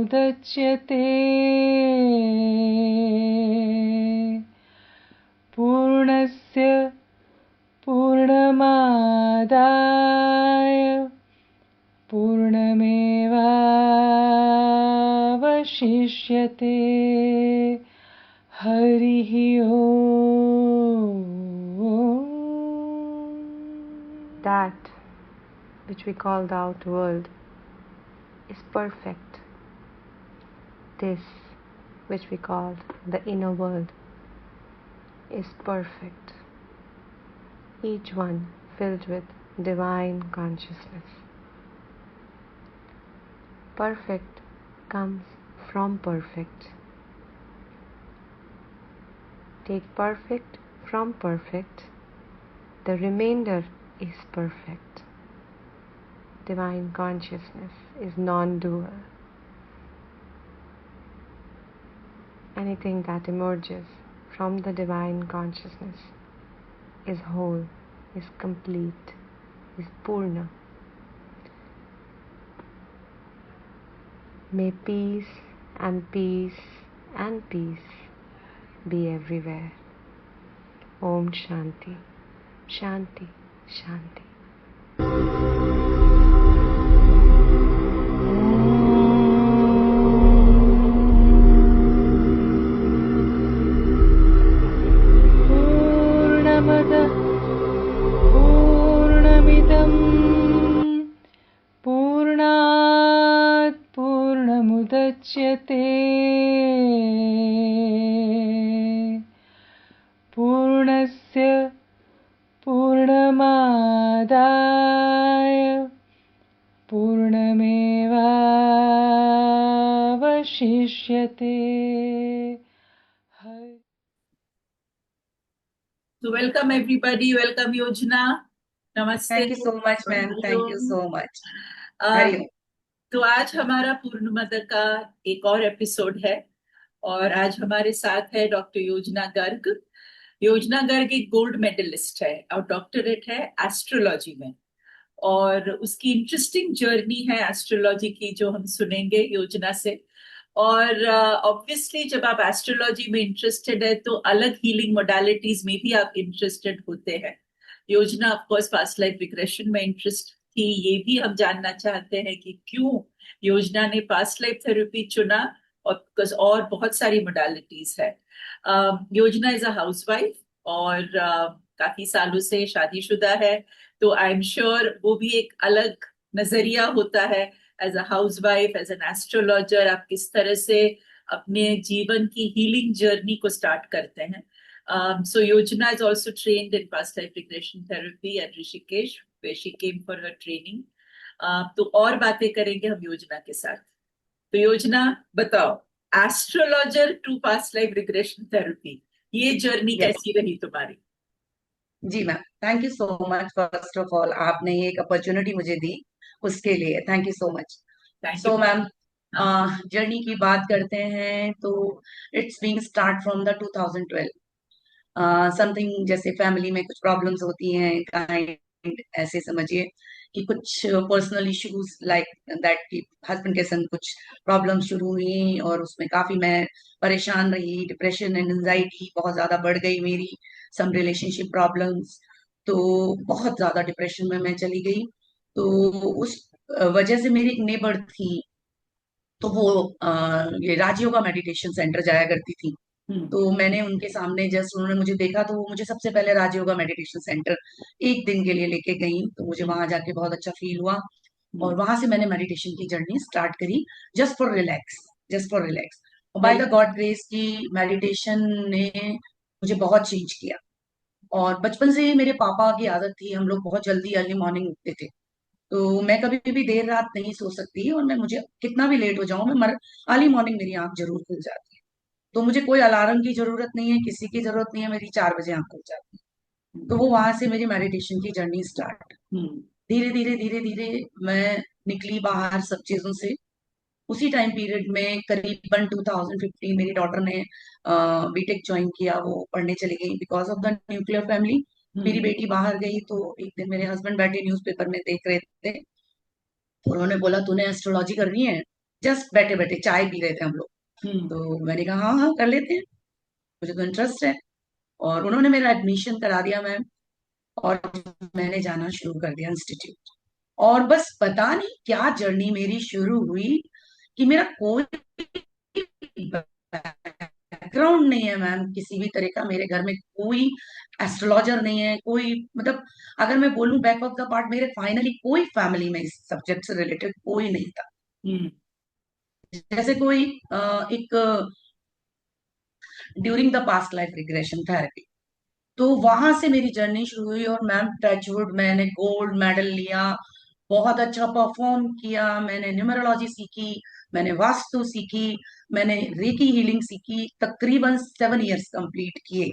पूर्णमदमुदच्यते पूर्णस्य पूर्णमादाय पूर्णमेवावशिष्यते हरिः ओम्. That which we call the outer world is perfect. This which we call the inner world is perfect. Each one filled with divine consciousness. Perfect comes from perfect. Take perfect from perfect. The remainder is perfect. Divine consciousness is non-dual. Anything that emerges from the divine consciousness is whole, is complete, is Purna. May peace and peace and peace be everywhere. Om Shanti, Shanti, Shanti. पूर्णात् पूर्णमुदच्यते पूर्णस्य पूर्णमादाय पूर्णमेवावशिष्यते. So welcome everybody, welcome Yojana. Namaste. Thank you so much, ma'am. Thank you so much. Hariom. तो आज हमारा पूर्णमद का एक और एपिसोड है और आज हमारे साथ है डॉक्टर योजना गर्ग. योजना गर्ग एक गोल्ड मेडलिस्ट है और डॉक्टरेट है एस्ट्रोलॉजी में और उसकी इंटरेस्टिंग जर्नी है एस्ट्रोलॉजी की जो हम सुनेंगे योजना से. और ऑब्वियसली जब आप एस्ट्रोलॉजी में इंटरेस्टेड है तो अलग हीलिंग मोडालिटीज में भी आप इंटरेस्टेड होते हैं. योजना of course past life regression में इंटरेस्ट थी, ये भी हम जानना चाहते हैं कि क्यों योजना ने पास्ट लाइफ थेरेपी चुना और बहुत सारी मोडालिटीज है. योजना इज अ हाउसवाइफ और काफी सालों से शादीशुदा है, तो आई एम श्योर वो भी एक अलग नजरिया होता है as a housewife, as an astrologer, आप किस तरह से अपने जीवन की हीलिंग जर्नी को स्टार्ट करते हैं. So Yojana is also trained in past life regression therapy at Rishikesh, where she came for her training. तो और बातें करेंगे हम योजना के साथ. तो योजना बताओ, astrologer to past life regression therapy, ये जर्नी कैसी रही तुम्हारी? जी ma'am, thank you so much. First of all आपने ये एक अपॉर्चुनिटी मुझे दी, उसके लिए thank you so much. So ma'am, journey की बात करते हैं तो it's being start from the 2012. Something जैसे फैमिली में कुछ प्रॉब्लम्स होती हैं, काइंड ऐसे समझिए कि कुछ पर्सनल इश्यूज लाइक दैट कि हस्बैंड के संग कुछ प्रॉब्लम शुरू हुई और उसमें काफी मैं परेशान रही. डिप्रेशन एंड एंजाइटी बहुत ज्यादा बढ़ गई मेरी, सम रिलेशनशिप प्रॉब्लम्स, तो बहुत ज्यादा डिप्रेशन में मैं चली गई. तो उस वजह से मेरी एक नेबर थी, तो वो ये राजयोगा मेडिटेशन सेंटर जाया करती थी. तो मैंने उनके सामने जस्ट उन्होंने मुझे देखा तो वो मुझे सबसे पहले राजयोगा मेडिटेशन सेंटर एक दिन के लिए लेके गई. तो मुझे वहां जाके बहुत अच्छा फील हुआ और वहां से मैंने मेडिटेशन की जर्नी स्टार्ट करी, just for relax, just for relax. By the God grace की मेडिटेशन ने मुझे बहुत चेंज किया. और बचपन से ही मेरे पापा की आदत थी, हम लोग बहुत जल्दी अर्ली मॉर्निंग उठते थे. तो मैं कभी भी देर रात नहीं सो सकती और मैं मुझे कितना भी लेट हो जाऊं मैं अर्ली मॉर्निंग मेरी आंख जरूर खुल जाती है. तो मुझे कोई अलार्म की जरूरत नहीं है, किसी की जरूरत नहीं है, मेरी 4 बजे आंख खुल जाती है. तो वो वहां से मेरी मेडिटेशन की जर्नी स्टार्ट. धीरे धीरे धीरे धीरे मैं निकली बाहर सब चीजों से. उसी टाइम पीरियड में करीबन 2015 मेरी डॉटर ने बीटेक ज्वाइन किया. वो पढ़ने चली गई because of the nuclear family. मेरी बेटी बाहर गई तो एक दिन मेरे हस्बैंड बैठे न्यूज़पेपर में देख रहे थे, उन्होंने बोला तूने एस्ट्रोलॉजी करनी है. जस्ट बैठे बैठे चाय पी रहे थे हम लोग। हम्म। तो मैंने कहा हाँ हाँ कर लेते हैं, मुझे तो इंटरेस्ट है। और उन्होंने मेरा एडमिशन करा दिया मैम, और मैंने जाना शुरू कर दिया इंस्टीट्यूट। और बस पता नहीं क्या जर्नी मेरी शुरू हुई कि मेरा कोई बैकग्राउंड नहीं है मैम किसी भी तरह का। मेरे घर में कोई एस्ट्रोलॉजर नहीं है, कोई मतलब अगर मैं बोलूं बैक ऑफ द पार्ट, मेरे फाइनली कोई फैमिली में इस सब्जेक्ट से रिलेटेड कोई नहीं था। हम्म। जैसे कोई एक during the past life regression therapy, तो वहां से मेरी जर्नी शुरू हुई। और मैम टचवुड मैंने गोल्ड मेडल लिया, बहुत अच्छा परफॉर्म किया। मैंने न्यूमरोलॉजी सीखी, मैंने वास्तु सीखी, मैंने रेकी हीलिंग सीखी, तकरीबन 7 इयर्स कंप्लीट किए।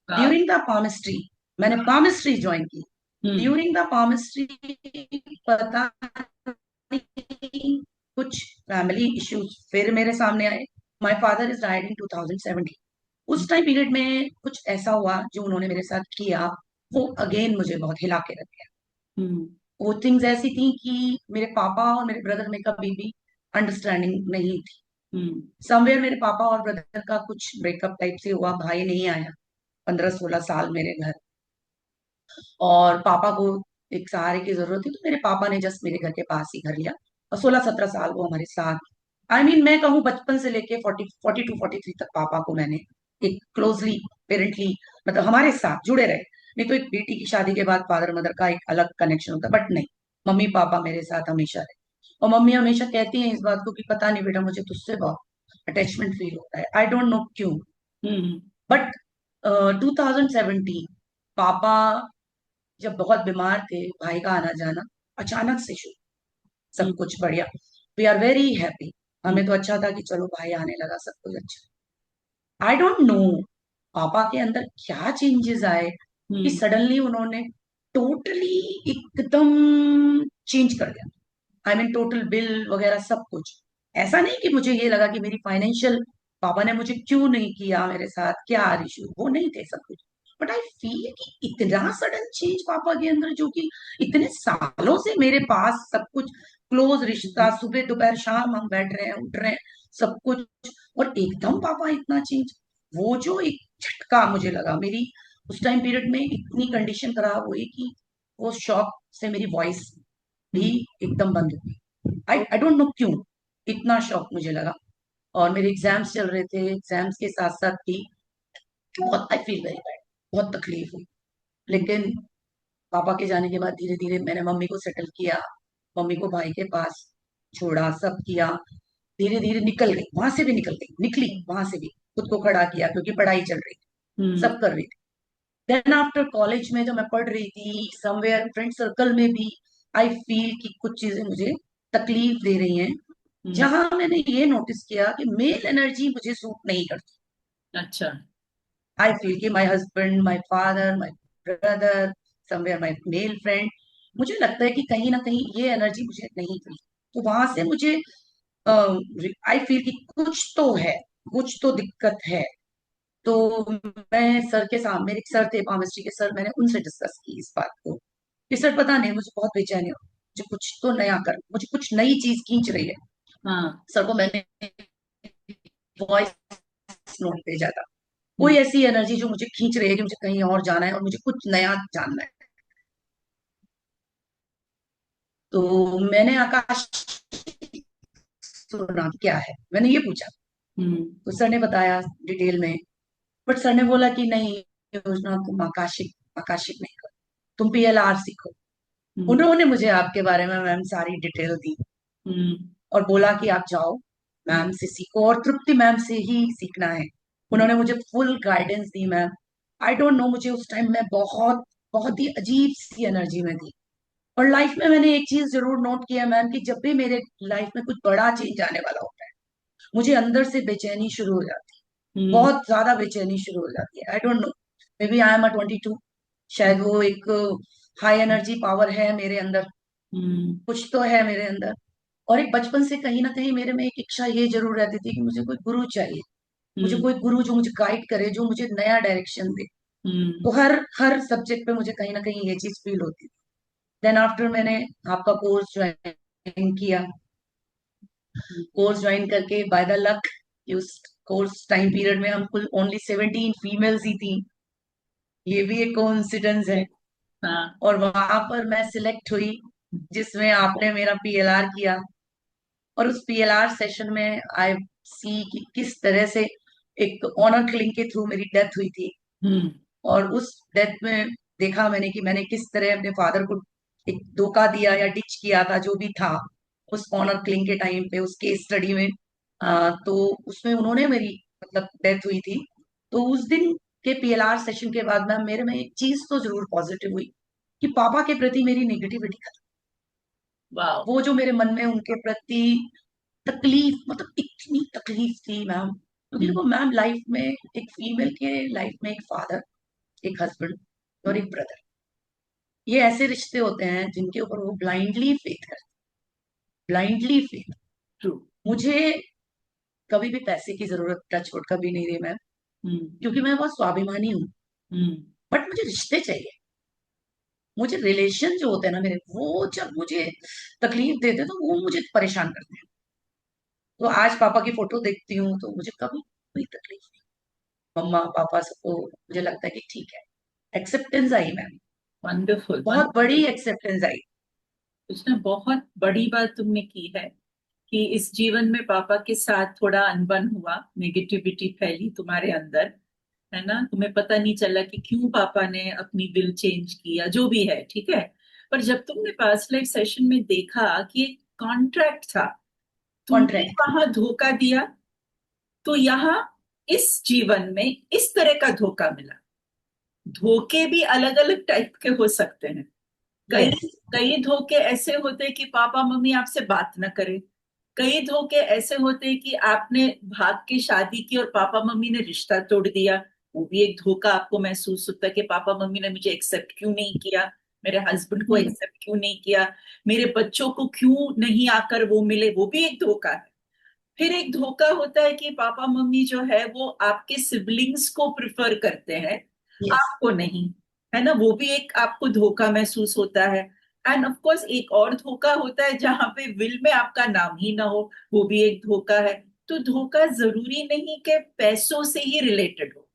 वाह। ड्यूरिंग द पामिस्ट्री मैंने पामिस्ट्री ज्वाइन की। हम्म। ड्यूरिंग द पामिस्ट्री पता नहीं कुछ फैमिली इश्यूज फिर मेरे सामने आए। My father is died in 2017। उस टाइम पीरियड में कुछ ऐसा हुआ जो उन्होंने मेरे साथ किया, वो अगेन मुझे बहुत हिला के रख गया। हम्म। वो थिंग्स ऐसी थी कि मेरे पापा और मेरे ब्रदर में कभी भी अंडरस्टैंडिंग नहीं थी। हम्म। समवेयर मेरे पापा और ब्रदर का कुछ ब्रेकअप टाइप से हुआ, भाई नहीं आया 15-16 साल मेरे घर। और पापा को एक सहारे की जरूरत थी, तो मेरे पापा ने जस्ट मेरे घर के पास ही घर लिया, और 16-17 साल वो हमारे साथ। मैं कहूँ बचपन से लेके 42-43 तक पापा को मैंने एक क्लोजली पेरेंटली मतलब हमारे साथ जुड़े रहे। नहीं तो एक बेटी की शादी के बाद फादर मदर का एक अलग कनेक्शन होता है, बट नहीं, मम्मी पापा मेरे साथ हमेशा रहे। और मम्मी हमेशा कहती हैं इस बात को कि पता नहीं बेटा, मुझे तुझसे बहुत अटैचमेंट फील होता है, आई डोंट नो क्यों। हम्म। बट 2017 पापा जब बहुत बीमार थे, भाई का आना जाना अचानक से शुरू, सब हम्म। कुछ बढ़िया, वी आर वेरी हैप्पी। हम्म। हमें तो अच्छा था कि चलो भाई आने लगा, सब कुछ अच्छा। आई डोंट नो पापा के अंदर क्या चेंजेस आए कि हम्म। सडनली उन्होंने टोटली एकदम चेंज कर दिया। टोटल बिल वगैरह सब कुछ। ऐसा नहीं कि मुझे ये लगा कि मेरी फाइनेंशियल, पापा ने मुझे क्यों नहीं किया, मेरे साथ क्या इशू, वो नहीं थे सब कुछ। बट आई फील कि इतना सडन चेंज पापा के अंदर, जो कि इतने सालों से मेरे पास सब कुछ क्लोज रिश्ता, सुबह दोपहर शाम हम बैठ रहे हैं उठ रहे हैं सब कुछ, और एकदम पापा इतना चेंज। वो जो एक झटका मुझे लगा, मेरी उस टाइम पीरियड में इतनी कंडीशन खराब हुई कि वो शॉक से मेरी वॉइस भी हम्म। एकदम बंद हो गई। आई डोंट नो क्यों इतना शॉक मुझे लगा। और मेरे एग्जाम्स चल रहे थे, एग्जाम्स के साथ साथ भी बहुत, आई फील वेरी बैड, बहुत तकलीफ हुई। हम्म। लेकिन पापा के जाने के बाद धीरे धीरे मैंने मम्मी को सेटल किया, मम्मी को भाई के पास छोड़ा, सब किया। धीरे धीरे निकल गई वहां से भी, निकल गई निकली वहां से भी, खुद को खड़ा किया क्योंकि पढ़ाई चल रही थी, हम्म। सब कर रही थी। देन आफ्टर कॉलेज में जब मैं पढ़ रही थी, समवेयर फ्रेंड सर्कल में भी आई फील कि कुछ चीजें मुझे तकलीफ दे रही हैं, हम्म। जहां मैंने ये नोटिस किया कि मेल एनर्जी मुझे सूट नहीं करती। अच्छा। आई फील कि my husband, my father, my brother, somewhere my male friend, मुझे लगता है कि कहीं ना कहीं ये एनर्जी मुझे नहीं मिली। तो वहां से मुझे आई फील कि कुछ तो है, कुछ तो दिक्कत है। तो मैं सर के सामने, मेरे एक सर थे पामिस्ट्री के सर, मैंने उनसे डिस्कस की इस बात को कि सर पता नहीं मुझे बहुत बेचैनी हो, मुझे कुछ तो नया कर, मुझे कुछ नई चीज खींच रही है। हाँ। सर को मैंने वॉइस नोट भेजा था, हम्म। कोई ऐसी एनर्जी जो मुझे खींच रही है कि मुझे कहीं और जाना है और मुझे कुछ नया जानना है। तो मैंने आकाश सुना क्या है, मैंने ये पूछा। हम्म। तो सर ने बताया डिटेल में, बट सर ने बोला कि नहीं योजना, तुम आकाशिक आकाशिक नहीं करो, तुम PLR सीखो। हम्म। उन्होंने मुझे आपके बारे में मैम सारी डिटेल दी, हम्म। और बोला कि आप जाओ मैम से सीखो, और तृप्ति मैम से ही सीखना है। हम्म। उन्होंने मुझे full guidance the ma'am. I don't no, मुझे उस टाइम में बहुत बहुत ही अजीब सी एनर्जी में थी। और लाइफ में मैंने एक चीज जरूर नोट किया मैम, कि जब भी मेरे लाइफ में कुछ बड़ा चेंज आने वाला होता है, मुझे अंदर से बेचैनी शुरू हो जाती है, हम्म। बहुत ज्यादा बेचैनी शुरू हो जाती है। I don't know, maybe I am 22, शायद वो एक हाई एनर्जी पावर है मेरे अंदर, हम्म। कुछ तो है मेरे अंदर। और एक बचपन से कहीं ना कहीं मेरे में एक इच्छा ये जरूर रहती थी कि मुझे कोई गुरु चाहिए, मुझे हम्म। कोई गुरु जो मुझे गाइड करे, जो मुझे नया डायरेक्शन दे। हम्म। तो हर हर सब्जेक्ट पे मुझे कहीं ना कहीं ये चीज फील होती थी। देन आफ्टर मैंने आपका कोर्स ज्वाइन किया, कोर्स ज्वाइन करके बाय द लक, उस कोर्स टाइम पीरियड में हम कुल ओनली 17 फीमेल्स ही थी। ये भी एक कोइंसिडेंस है। हाँ। और वहां पर मैं सिलेक्ट हुई, जिसमें आपने मेरा पीएलआर किया। और उस पीएलआर सेशन में आई सी कि किस तरह से एक ऑनर किलिंग के थ्रू मेरी डेथ हुई थी। हम्म। और उस डेथ में देखा मैंने कि मैंने किस तरह अपने फादर को एक धोखा दिया या डिच किया था, जो भी था उस ऑनर किलिंग के टाइम पे, उस केस स्टडी में। हाँ। तो उसमें उन्होंने मेरी मतलब डेथ हुई थी। तो उस दिन के पीएलआर सेशन के बाद मैम मेरे में एक चीज तो जरूर पॉजिटिव हुई कि पापा के प्रति मेरी नेगेटिविटी खत्म। वाह। वो जो मेरे मन में उनके प्रति तकलीफ, मतलब इतनी तकलीफ थी मैम, क्योंकि देखो मैम, लाइफ में एक फीमेल के लाइफ में एक फादर, एक हस्बैंड और एक ब्रदर, ये ऐसे रिश्ते होते हैं जिनके ऊपर वो ब्लाइंडली फेथ करते, ब्लाइंडली फेथ। ट्रू। मुझे कभी भी पैसे की जरूरत टच वुड कभी नहीं रही मैम, हम्म। क्योंकि मैं बहुत स्वाभिमानी हूँ। हम्म। बट मुझे रिश्ते चाहिए, मुझे रिलेशन जो होते हैं ना मेरे, वो जब मुझे तकलीफ देते हैं तो वो मुझे परेशान करते हैं। तो आज पापा की फोटो देखती हूँ तो मुझे कभी कोई तकलीफ नहीं, मम्मा पापा सबको मुझे लगता है कि ठीक है। एक्सेप्टेंस आई मैम, वंडरफुल। बहुत बड़ी एक्सेप्टेंस आई। उसने बहुत बड़ी बात तुमने की है कि इस जीवन में पापा के साथ थोड़ा अनबन हुआ, नेगेटिविटी फैली तुम्हारे अंदर, है ना। तुम्हें पता नहीं चला कि क्यों पापा ने अपनी विल चेंज किया, जो भी है, ठीक है। पर जब तुमने पास्ट लाइफ सेशन में देखा कि एक कॉन्ट्रैक्ट था, तुमने कॉन्ट्रैक्ट। वहां धोखा दिया, तो यहाँ इस जीवन में इस तरह का धोखा मिला। धोखे भी अलग अलग टाइप के हो सकते हैं। कई यस। कई धोखे ऐसे होते हैं कि पापा मम्मी आपसे बात न करे। कई धोखे ऐसे होते हैं कि आपने भाग के शादी की और पापा मम्मी ने रिश्ता तोड़ दिया। वो भी एक धोखा आपको महसूस होता है कि पापा मम्मी ने मुझे एक्सेप्ट क्यों नहीं किया, मेरे हस्बैंड को हम्म। एक्सेप्ट क्यों नहीं किया, मेरे बच्चों को क्यों नहीं आकर वो मिले। वो भी एक धोखा है। फिर एक धोखा होता है कि पापा मम्मी जो है वो आपके सिबलिंग्स को प्रिफर करते हैं, यस। आपको नहीं, है ना। वो भी एक आपको धोखा महसूस होता है। एंड ऑफ कोर्स एक और धोखा होता है जहां पे विल में आपका नाम ही ना हो, वो भी एक धोखा है। तो धोखा जरूरी नहीं कि पैसों से ही रिलेटेड हो।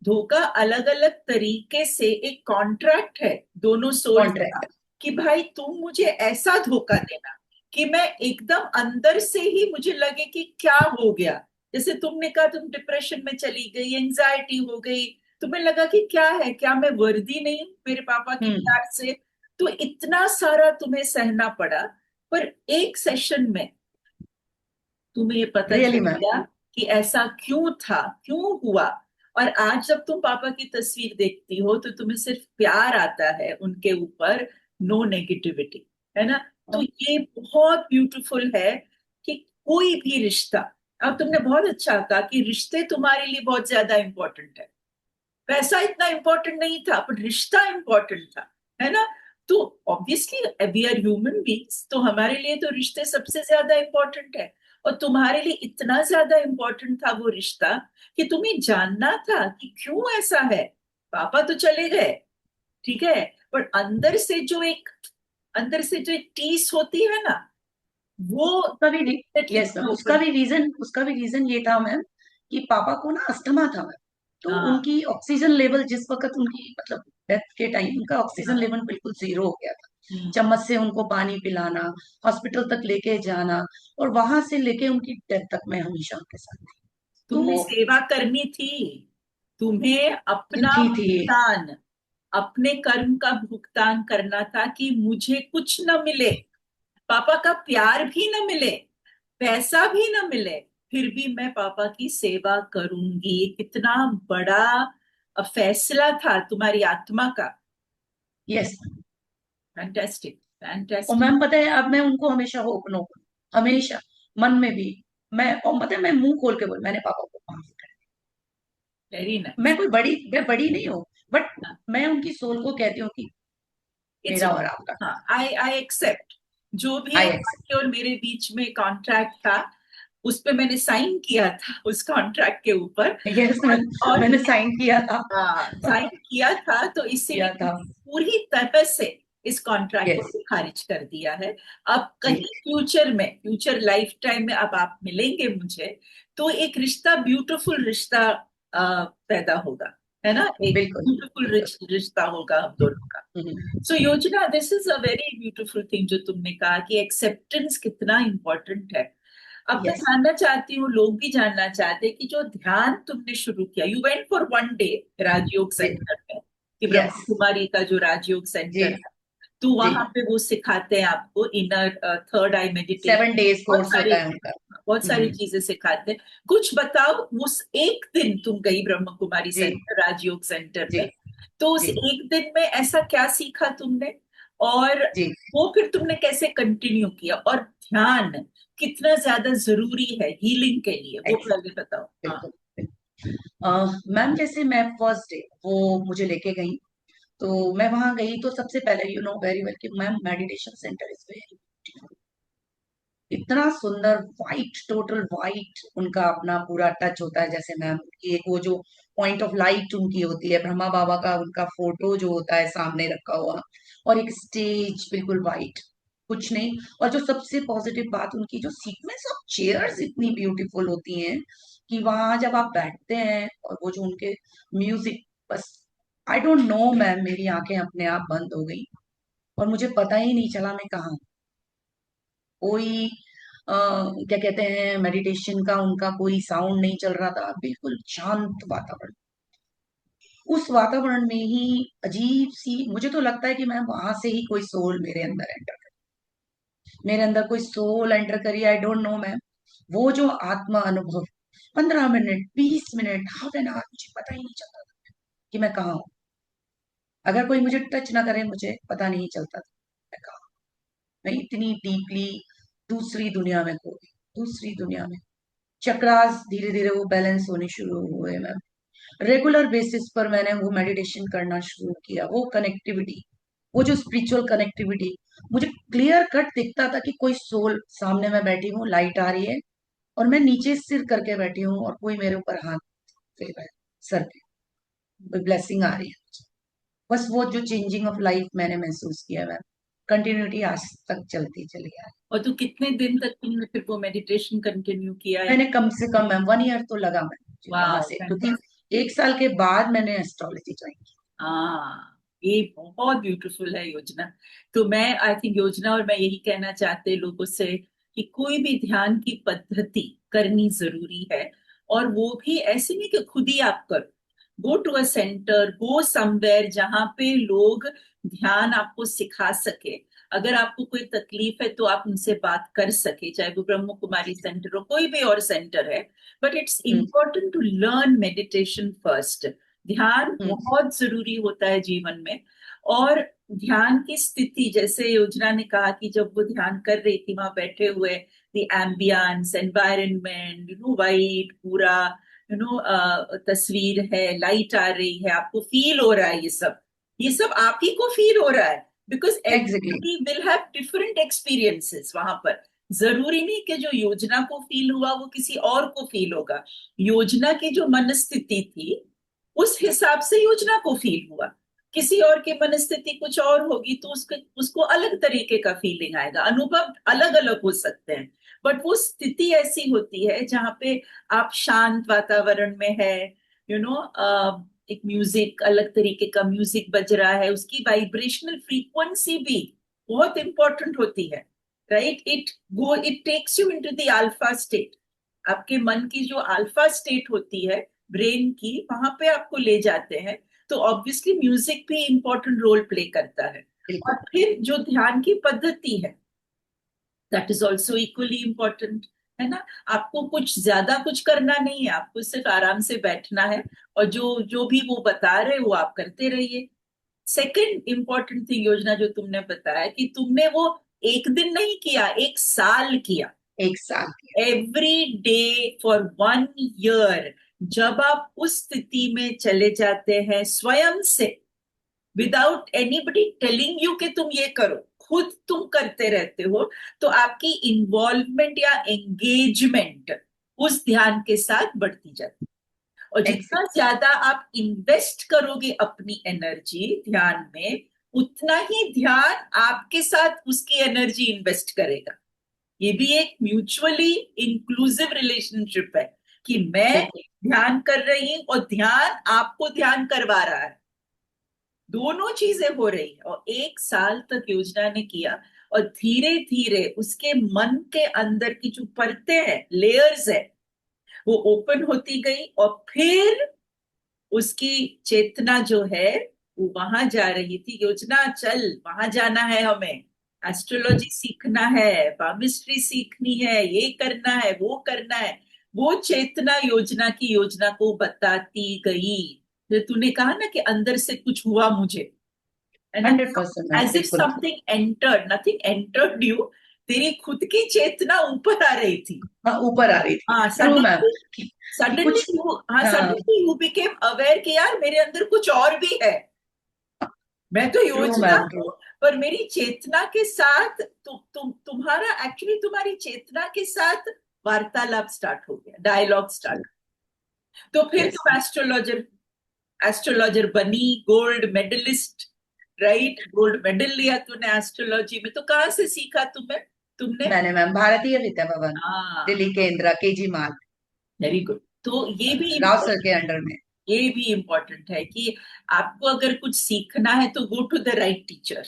धोखा अलग अलग तरीके से एक कॉन्ट्रैक्ट है दोनों सोल्स का, कॉन्ट्रैक्ट। कि भाई तुम मुझे ऐसा धोखा देना कि मैं एकदम अंदर से ही मुझे लगे कि क्या हो गया। जैसे तुमने कहा तुम डिप्रेशन में चली गई, एंजाइटी हो गई, तुम्हें लगा कि क्या है, क्या मैं वर्दी नहीं हूं मेरे पापा के हम्म। प्यार से। तो इतना सारा तुम्हें सहना पड़ा। पर एक सेशन में तुम्हें ये पता चल रियली मैम। गया कि ऐसा क्यों था, क्यों हुआ। और आज जब तुम पापा की तस्वीर देखती हो तो तुम्हें सिर्फ प्यार आता है उनके ऊपर, नो नेगेटिविटी, है ना। तो ये बहुत ब्यूटीफुल है कि कोई भी रिश्ता, अब तुमने बहुत अच्छा कहा कि रिश्ते तुम्हारे लिए बहुत ज्यादा इंपॉर्टेंट है। पैसा इतना इंपॉर्टेंट नहीं था पर रिश्ता इंपॉर्टेंट था, है ना। तो obviously we are human beings, तो हमारे लिए तो रिश्ते सबसे ज्यादा इंपॉर्टेंट है। और तुम्हारे लिए इतना ज्यादा इंपॉर्टेंट था वो रिश्ता कि तुम्हें जानना था कि क्यों ऐसा है। पापा तो चले गए, ठीक है, पर अंदर से जो एक टीस होती है ना, वो उसका भी, यस मैम, डेफिनेटली उसका ओपन। भी रीजन, उसका भी रीजन ये था मैम कि पापा को ना अस्थमा था मैम। तो हाँ। उनकी ऑक्सीजन लेवल जिस वक्त उनकी मतलब डेथ के टाइम उनका ऑक्सीजन हाँ। लेवल बिल्कुल जीरो हो गया था। हम्म। चम्मच से उनको पानी पिलाना, हॉस्पिटल तक लेके जाना, और वहां से लेके उनकी डेथ तक मैं हमेशा उनके साथ थी। तुमने तो सेवा करनी थी, तुम्हें अपना थी। भुगतान, अपने कर्म का भुगतान करना था कि मुझे कुछ न मिले, पापा का प्यार भी न मिले, पैसा भी न मिले, फिर भी मैं पापा की सेवा करूंगी। कितना बड़ा फैसला था तुम्हारी आत्मा का। यस। फैंटेस्टिक, और फैंटेस्टिक। मैम पता है, अब मैं उनको हमेशा होप नो, हमेशा मन में भी, मैं, और पता है मैं मुंह खोल के बोल, मैंने पापा को माफ कर। Very nice. मैं बड़ी नहीं हूँ, बट मैं उनकी सोल को कहती हूँ कि इट्स मेरा और आपका, हाँ, आई आई एक्सेप्ट। जो भी आई एक्सेप्ट। आपके और मेरे बीच में कॉन्ट्रैक्ट था, उस पे मैंने साइन किया था उस कॉन्ट्रैक्ट के ऊपर। यस मैम, और मैंने साइन किया था। हाँ, साइन किया था, तो किया इसीलिए था। पूरी तरह से इस कॉन्ट्रैक्ट यस को खारिज कर दिया है। अब कहीं फ्यूचर में, फ्यूचर लाइफ टाइम में अब आप मिलेंगे मुझे, तो एक रिश्ता, ब्यूटीफुल रिश्ता पैदा होगा, है ना, एक बिल्कुल ब्यूटीफुल बिल्कुल। रिश्ता होगा हम दोनों का। सो योजना, this is a very beautiful thing जो तुमने कहा कि एक्सेप्टेंस कितना इंपॉर्टेंट है। अब मैं यस जानना चाहती हूँ, लोग भी जानना चाहते हैं कि जो ध्यान तुमने शुरू किया, you went for 1 day Rajyoga centre में, कि ब्रह्मा यस कुमारी का जो राजयोग जी सेंटर है, तो जी। वहां पे वो सिखाते हैं आपको इनर थर्ड आई मेडिटेशन, 7 days बहुत कोर्स होता सारी है उनका। बहुत सारी चीजें सिखाते हैं। कुछ बताओ, उस एक दिन तुम गई ब्रह्म कुमारी जी सेंटर, राजयोग सेंटर जी में, तो उस जी एक दिन में ऐसा क्या सीखा तुमने, और जी। वो फिर तुमने कैसे कंटिन्यू किया, और ध्यान कितना ज्यादा जरूरी है हीलिंग के लिए, वो पहले बताओ। हाँ। बिल्कुल मैम, जैसे मैं फर्स्ट डे वो मुझे लेके गई, तो मैं वहां गई तो सबसे पहले यू नो वेरी वेल कि ma'am meditation centre is very, इतना सुंदर वाइट, टोटल वाइट उनका अपना पूरा टच होता है। जैसे मैम की एक वो जो पॉइंट ऑफ लाइट उनकी होती है, ब्रह्मा बाबा का उनका फोटो जो होता है सामने रखा हुआ, और एक स्टेज बिल्कुल वाइट, कुछ नहीं। और जो सबसे पॉजिटिव बात, उनकी जो सीक्वेंस ऑफ चेयर्स इतनी ब्यूटीफुल होती हैं कि वहां जब आप बैठते हैं और वो जो उनके म्यूजिक, बस आई डोंट नो मैम, मेरी आंखें अपने आप बंद हो गई और मुझे पता ही नहीं चला मैं कहाँ हूँ। कोई क्या कहते हैं, मेडिटेशन का उनका कोई साउंड नहीं चल रहा था, बिल्कुल शांत वातावरण। उस वातावरण में ही अजीब सी, मुझे तो लगता है कि मैं वहां से ही कोई सोल मेरे अंदर एंटर कर, मेरे अंदर कोई सोल एंटर करी, आई डोंट नो मैम। वो जो आत्मा अनुभव, 15 minute, 20 minute, half an hour, मुझे पता ही नहीं चलता था कि मैं कहाँ हूँ। अगर कोई मुझे टच ना करे, मुझे पता नहीं चलता था मैं कहाँ हूँ। मैं इतनी डीपली दूसरी दुनिया में खो गई, दूसरी दुनिया में। चक्रास धीरे धीरे वो बैलेंस होने शुरू हुए मैम। रेगुलर बेसिस पर मैंने वो मेडिटेशन करना शुरू किया, वो कनेक्टिविटी, वो जो स्पिरिचुअल कनेक्टिविटी, मुझे क्लियर कट दिखता था कि कोई सोल सामने मैं बैठी हूँ, लाइट आ रही है और मैं नीचे सिर करके बैठी हूँ और कोई मेरे ऊपर हाथ फेर रहा है सर पे, कोई ब्लेसिंग आ रही है। बस वो जो चेंजिंग ऑफ लाइफ मैंने महसूस किया मैम, कंटिन्यूटी आज तक चलती चली आ रही। और तो कितने दिन तक तुमने फिर वो मेडिटेशन कंटिन्यू किया, या? मैंने कम से कम मैम 1 year तो लगा मैम मुझे वहां वाह, से, क्योंकि 1 साल के बाद मैंने एस्ट्रोलॉजी ज्वाइन की। हाँ, ये बहुत ब्यूटीफुल है योजना। तो मैं आई थिंक योजना, और मैं यही कहना चाहते लोगों से कि कोई भी ध्यान की पद्धति करनी जरूरी है, और वो भी ऐसे नहीं कि खुद ही आप करो। Go to a centre, go somewhere जहाँ पे लोग ध्यान आपको सिखा सके। अगर आपको कोई तकलीफ है तो आप उनसे बात कर सके, चाहे वो ब्रह्म कुमारी सेंटर हो, कोई भी और सेंटर है। But it's hmm important to learn meditation first. ध्यान हम्म बहुत जरूरी होता है जीवन में। और ध्यान की स्थिति, जैसे योजना ने कहा कि जब वो ध्यान कर रही थी वहां बैठे हुए, द एम्बियंस एनवायरनमेंट, वाइट पूरा, तस्वीर है, लाइट आ रही है, आपको फील हो रहा है, ये सब आप ही को फील हो रहा है, because exactly. Everybody will have different experiences वहां पर। जरूरी नहीं कि जो योजना को फील हुआ वो किसी और को फील होगा। योजना की जो मनस्थिति थी, उस हिसाब से योजना को फील हुआ। किसी और की मनस्थिति कुछ और होगी तो उसको उसको अलग तरीके का फीलिंग आएगा, अनुभव अलग अलग हो सकते हैं। बट वो स्थिति ऐसी होती है जहाँ पे आप शांत वातावरण में है, यू नो एक म्यूजिक, अलग तरीके का म्यूजिक बज रहा है, उसकी वाइब्रेशनल फ्रीक्वेंसी भी बहुत इंपॉर्टेंट होती है, right? It takes you into the alpha state. आपके मन की जो अल्फा स्टेट होती है, ब्रेन की, वहां पे आपको ले जाते हैं। तो ऑब्वियसली म्यूजिक भी इंपॉर्टेंट रोल प्ले करता है। और बिल्कुल फिर जो ध्यान की पद्धति है, that is also equally important, है ना? आपको कुछ ज्यादा कुछ करना नहीं है, आपको सिर्फ आराम से बैठना है, और जो जो भी वो बता रहे वो आप करते रहिए। सेकंड इम्पोर्टेंट थिंग योजना जो तुमने बताया कि तुमने वो एक दिन नहीं किया, 1 साल किया, 1 साल की। Every day for 1 year. जब आप उस स्थिति में चले जाते हैं स्वयं से, विदाउट एनीबडी टेलिंग यू कि तुम ये करो, खुद तुम करते रहते हो, तो आपकी इन्वॉल्वमेंट या एंगेजमेंट उस ध्यान के साथ बढ़ती जाती है। और जितना एग्जैक्ट। ज्यादा आप इन्वेस्ट करोगे अपनी एनर्जी ध्यान में, उतना ही ध्यान आपके साथ उसकी एनर्जी इन्वेस्ट करेगा। ये भी एक म्यूचुअली इंक्लूसिव रिलेशनशिप है कि मैं बिल्कुल ध्यान कर रही हूं और ध्यान आपको ध्यान करवा रहा है। दोनों चीजें हो रही है। और 1 साल तक योजना ने किया और धीरे धीरे उसके मन के अंदर की जो परतें हैं, लेयर्स है, वो ओपन होती गई और फिर उसकी चेतना जो है वो वहां जा रही थी। योजना चल, वहां जाना है, हमें एस्ट्रोलॉजी सीखना है, पामिस्ट्री सीखनी है, ये करना है, वो करना है। वो चेतना योजना की योजना को बताती गई। जो तूने कहा ना कि अंदर से कुछ हुआ मुझे, है ना, 100% मैम, एज इफ बिल्कुल। Something entered, nothing entered you. तेरी खुद की चेतना ऊपर आ रही थी। हाँ, ऊपर आ रही थी। हाँ, ट्रू मैम। सडनली, कि सडनली कुछ, यू, हाँ, हाँ, सडनली यू बिकेम अवेयर कि यार मेरे अंदर कुछ और भी है। मैं तो ट्रू योजना मैम, ट्रू। हूं, पर मेरी चेतना के साथ तुम्हारा एक्चुअली तुम्हारी चेतना के साथ वार्तालाप स्टार्ट हो गया, डायलॉग स्टार्ट। तो फिर यस, तुम एस्ट्रोलॉजर, एस्ट्रोलॉजर बनी, gold medalist, right? Gold medal लिया तूने एस्ट्रोलॉजी में। तो कहाँ से सीखा तुम्हें, तुमने? मैंने मैम भारतीय विद्या भवन, हाँ, दिल्ली केंद्र, केजी मार्ग, वेरी गुड। तो राव सर के अंडर में। ये भी इम्पोर्टेंट है कि आपको अगर कुछ सीखना है तो go to the right teacher.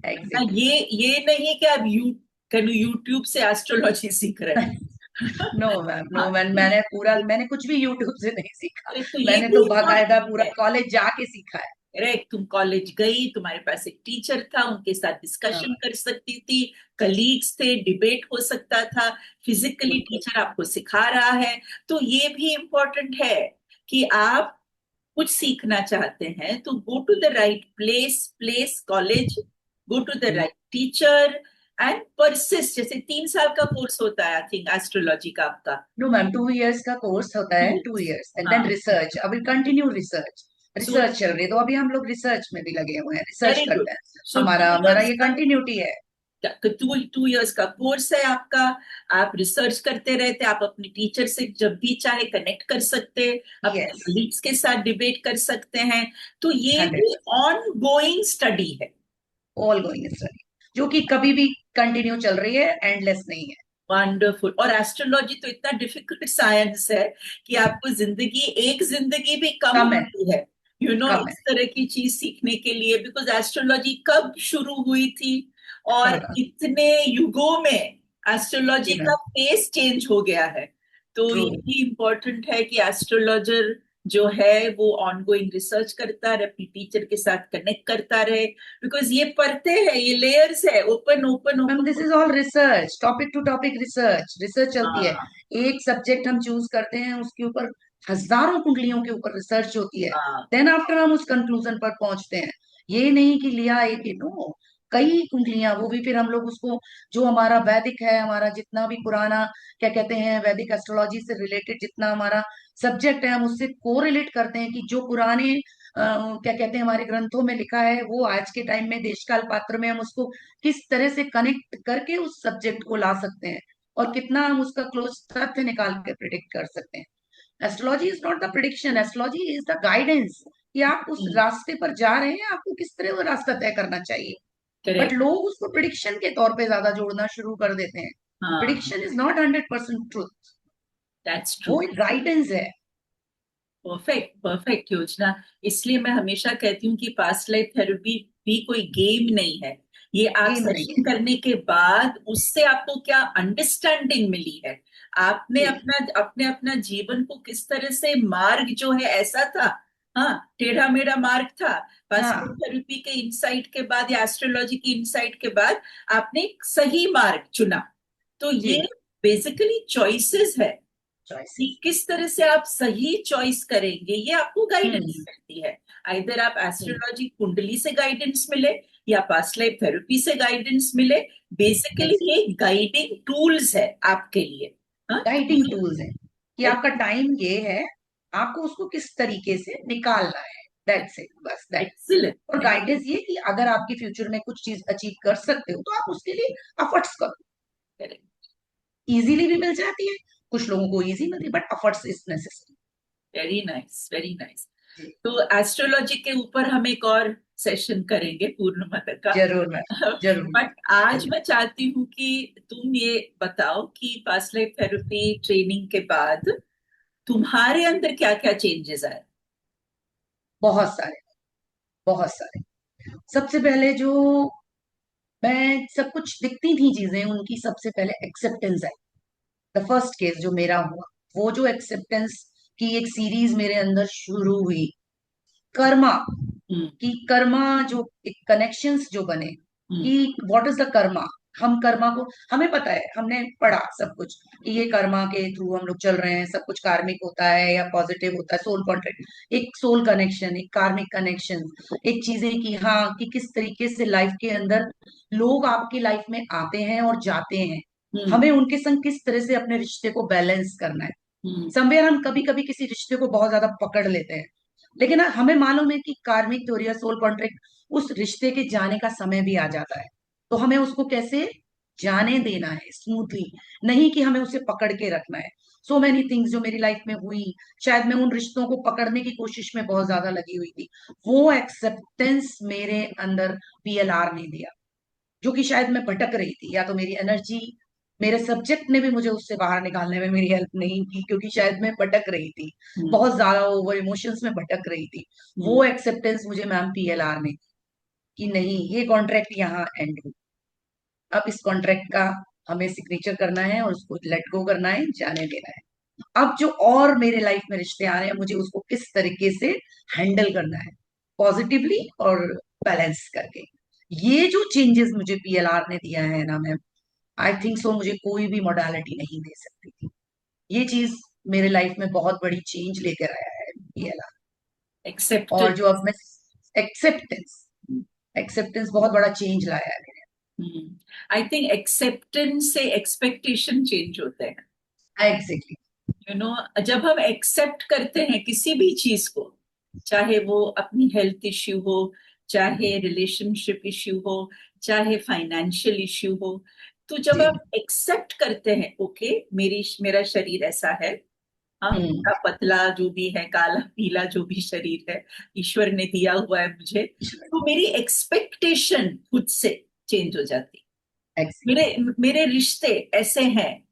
Exactly. ये नहीं कि आप यूट्यूब से एस्ट्रोलॉजी सीख रहे हैं। नो मैम, नो हाँ, मैम, मैंने कुछ भी यूट्यूब से नहीं सीखा। अरे तो ये मैंने भी तो बाकायदा इम्पोर्टेंट पूरा है। कॉलेज जाके सीखा है। करेक्ट, तुम कॉलेज गई, तुम्हारे पास एक टीचर था, उनके साथ डिस्कशन हाँ, कर सकती थी, कलीग्स थे, डिबेट हो सकता था, फिजिकली बिल्कुल। टीचर आपको सिखा रहा है। तो ये भी इम्पोर्टेंट है कि आप कुछ सीखना चाहते हैं तो go to the right place college, go to the right teacher and persist. जैसे 3 साल का कोर्स होता है आई थिंक एस्ट्रोलॉजी का आपका। नो मैम, 2 इयर्स का कोर्स होता है, 2 इयर्स, एंड देन हाँ, रिसर्च। अभी कंटिन्यू रिसर्च, सो रिसर्च चल रही है, तो अभी हम लोग रिसर्च में भी लगे हुए हैं, रिसर्च वेरी गुड। करते हैं। सो हमारा टू हमारा इयर्स ये का कंटिन्यूटी है। 2 इयर्स का कोर्स है आपका। आप रिसर्च करते रहते, आप अपने टीचर से जब भी चाहे कनेक्ट कर सकते, अपने यस, कलीग्स के साथ डिबेट कर सकते हैं। तो ये भी 100%। ऑन गोइंग स्टडी है। ऑल गोइंग स्टडी, जो कि कभी भी कंटिन्यू चल रही है, एंडलेस नहीं है। वंडरफुल। और एस्ट्रोलॉजी तो इतना डिफिकल्ट साइंस है कि आपको एक जिंदगी भी कम कम है, होती है, कम है। इस तरह की चीज सीखने के लिए। बिकॉज एस्ट्रोलॉजी कब शुरू हुई थी और हाँ, इतने युगों में एस्ट्रोलॉजी जी का मैम, फेस चेंज हो गया है। तो ट्रू। ये भी इम्पोर्टेंट है कि एस्ट्रोलॉजर जो है वो ऑनगोइंग रिसर्च करता रहे, अपनी टीचर के साथ कनेक्ट करता रहे। बिकॉज ये पढ़ते हैं, ये लेयर्स है, open open ma'am, open. This is all research, topic to topic research, research चलती है। हाँ, एक सब्जेक्ट हम चूज करते हैं, उसके ऊपर हजारों कुंडलियों के ऊपर रिसर्च होती है। हाँ, देन आफ्टर हम उस कंक्लूजन पर पहुंचते हैं। ये नहीं कि लिया एक ही, नो, कई कुंडलियां, वो भी फिर हम लोग उसको, जो हमारा वैदिक है, हमारा जितना भी पुराना, क्या कहते हैं, वैदिक एस्ट्रोलॉजी से रिलेटेड जितना हमारा सब्जेक्ट है, हम उससे कोरिलेट करते हैं कि जो पुराने क्या कहते हैं हमारे ग्रंथों में लिखा है, वो आज के टाइम में देशकाल पात्र में हम उसको किस तरह से कनेक्ट करके उस सब्जेक्ट को ला सकते हैं, और कितना हम उसका क्लोज तथ्य निकाल के प्रिडिक्ट कर सकते हैं। Astrology is not the prediction, astrology is the guidance, कि आप उस रास्ते पर जा रहे हैं, आपको किस तरह वो रास्ता तय करना चाहिए। But correct. लोग उसको प्रिडिक्शन के तौर पे ज्यादा जोड़ना शुरू कर देते हैं। हाँ, prediction is not 100% truth, that's true. वो एक गाइडेंस है। परफेक्ट, परफेक्ट योजना। इसलिए मैं हमेशा कहती हूँ कि पास्ट लाइफ थेरेपी भी कोई गेम नहीं है। ये आप गेम नहीं है। सेशन करने के बाद उससे आपको क्या अंडरस्टैंडिंग मिली है, आपने जी, अपने अपना जीवन को किस तरह से, मार्ग जो है ऐसा था, हाँ, टेढ़ा मेढ़ा मार्ग था। पास्ट लाइफ हाँ, थेरेपी के इंसाइट के बाद या एस्ट्रोलॉजी की इंसाइट के बाद आपने एक सही मार्ग चुना। तो जी, ये बेसिकली चॉइसेस है कि चॉइसेस। किस तरह से आप सही चॉइस करेंगे, ये आपको गाइडेंस हम्म, करती है। आइदर आप एस्ट्रोलॉजी कुंडली से गाइडेंस मिले या पास्ट लाइफ थेरेपी से गाइडेंस मिले, बेसिकली ये गाइडिंग टूल्स है आपके लिए। हाँ, गाइडिंग टूल्स है कि आपका टाइम ये है, आपको उसको किस तरीके से निकालना है, दैट्स इट, बस दैट। एक्सीलेंट, और गाइडेंस ये कि अगर आपके फ्यूचर में कुछ चीज अचीव कर सकते हो, तो आप उसके लिए एफर्ट्स करो। इजीली भी मिल जाती है, कुछ लोगों को इजी मिलती है, but efforts is necessary. Very nice, very nice. तो एस्ट्रोलॉजी के ऊपर हम एक और सेशन करेंगे पूर्ण मद का। जरूर मैम, जरूर बट आज मैं चाहती हूँ कि तुम ये बताओ कि पास्ट लाइफ थेरेपी ट्रेनिंग के बाद तुम्हारे अंदर क्या क्या चेंजेस आए। बहुत सारे, बहुत सारे। सबसे पहले जो मैं सब कुछ दिखती थी चीजें, उनकी सबसे पहले एक्सेप्टेंस है। द फर्स्ट केस जो मेरा हुआ, वो जो एक्सेप्टेंस की एक सीरीज मेरे अंदर शुरू हुई। कर्मा हम्म कि कर्मा जो एक कनेक्शंस जो बने हम्म कि व्हाट इज द कर्मा। हम कर्मा को, हमें पता है, हमने पढ़ा सब कुछ कि ये कर्मा के थ्रू हम लोग चल रहे हैं, सब कुछ कार्मिक होता है या पॉजिटिव होता है, सोल कॉन्ट्रैक्ट, एक सोल कनेक्शन, एक कार्मिक कनेक्शन, एक चीजें कि हाँ कि किस तरीके से लाइफ के अंदर लोग आपकी लाइफ में आते हैं और जाते हैं, हम्म हमें उनके संग किस तरह से अपने रिश्ते को बैलेंस करना है। हम्म समवेयर हम कभी कभी किसी रिश्ते को बहुत ज्यादा पकड़ लेते हैं, लेकिन हमें मालूम है कि कार्मिक थ्योरी या सोल कॉन्ट्रैक्ट, उस रिश्ते के जाने का समय भी आ जाता है, तो हमें उसको कैसे जाने देना है स्मूथली, नहीं कि हमें उसे पकड़ के रखना है। सो मेनी थिंग्स जो मेरी लाइफ में हुई, शायद मैं उन रिश्तों को पकड़ने की कोशिश में बहुत ज्यादा लगी हुई थी, वो एक्सेप्टेंस मेरे अंदर पीएलआर ने दिया। जो कि शायद मैं भटक रही थी, या तो मेरी एनर्जी, मेरे सब्जेक्ट ने भी मुझे उससे बाहर निकालने में मेरी हेल्प नहीं की, क्योंकि शायद मैं भटक रही थी, हम्म बहुत ज्यादा ओवर इमोशंस में भटक रही थी। हम्म वो एक्सेप्टेंस मुझे मैम पीएलआर ने, कि नहीं ये कॉन्ट्रैक्ट यहाँ एंड हो, अब इस कॉन्ट्रैक्ट का हमें सिग्नेचर करना है और उसको लेट गो करना है, जाने देना है। अब जो और मेरे लाइफ में रिश्ते आ रहे हैं, मुझे उसको किस तरीके से हैंडल करना है, पॉजिटिवली और बैलेंस करके। ये जो चेंजेस मुझे पीएलआर ने दिया है ना मैम, आई थिंक सो मुझे कोई भी मोडालिटी नहीं दे सकती थी। ये चीज मेरे लाइफ में बहुत बड़ी चेंज लेकर आया है पीएलआर। और एक्सेप्टेड। जो अब मैं, एक्सेप्टेंस, एक्सेप्टेंस बहुत बड़ा चेंज लाया है मेरे। आई थिंक एक्सेप्टेंस से एक्सपेक्टेशन चेंज होते हैं। एग्जैक्टली। यू नो, जब हम एक्सेप्ट करते हैं किसी भी चीज को, चाहे वो अपनी हेल्थ इश्यू हो, चाहे रिलेशनशिप इश्यू हो, चाहे फाइनेंशियल इश्यू हो, तो जब जी। आप एक्सेप्ट करते हैं, ओके मेरा शरीर ऐसा है, हाँ हम्म। मोटा पतला जो भी है, काला पीला जो भी शरीर है ईश्वर ने दिया हुआ है मुझे, तो मेरी एक्सपेक्टेशन खुद से चेंज हो जाती। एग्जैक्टली। मेरे मेरे रिश्ते ऐसे हैं,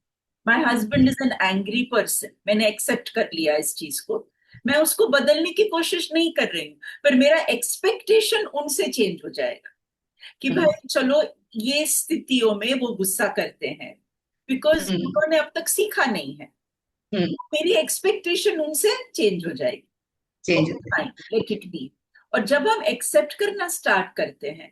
my husband is an angry person, मैंने एक्सेप्ट कर लिया इस चीज को, मैं उसको बदलने की कोशिश नहीं कर रही हूँ, पर मेरा एक्सपेक्टेशन उनसे चेंज हो जाएगा कि भाई चलो ये स्थितियों में वो गुस्सा करते हैं बिकॉज उन्होंने अब तक सीखा नहीं है, मेरी एक्सपेक्टेशन उनसे चेंज हो जाएगी। Change okay fine, let it be. और जब हम एक्सेप्ट करना स्टार्ट करते हैं,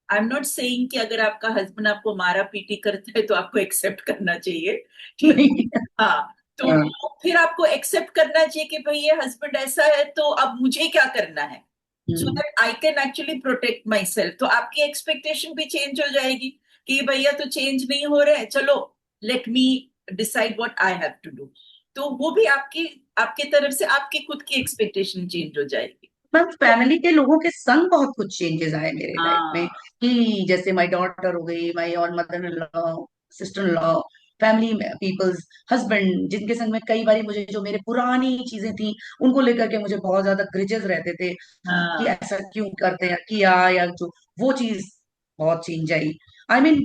आई एम नॉट सेइंग कि अगर आपका हस्बैंड आपको मारा पीटी करता है तो आपको एक्सेप्ट करना चाहिए, ठीक नहीं। है, हाँ, तो हाँ। फिर आपको एक्सेप्ट करना चाहिए कि भाई ये हस्बैंड ऐसा है तो अब मुझे क्या करना है, so that I can actually protect my self. तो आपकी एक्सपेक्टेशन भी चेंज हो जाएगी कि भैया तो चेंज नहीं हो रहे हैं, चलो let me decide what I have to do. तो वो भी आपकी, आपके तरफ से आपकी खुद की एक्सपेक्टेशन चेंज हो जाएगी। मैम फैमिली के लोगों के संग बहुत कुछ चेंजेस आए मेरे लाइफ में, हाँ कि जैसे माय डॉटर हो गई, माय और mother in law, sister in law, family peoples, husband, जिनके संग में कई बार मुझे जो मेरे पुरानी चीजें थी उनको लेकर के मुझे बहुत ज्यादा ग्रिजेस रहते थे, कि हाँ, ऐसा क्यों करते हैं किया, या जो वो चीज बहुत चेंज आई। आई मीन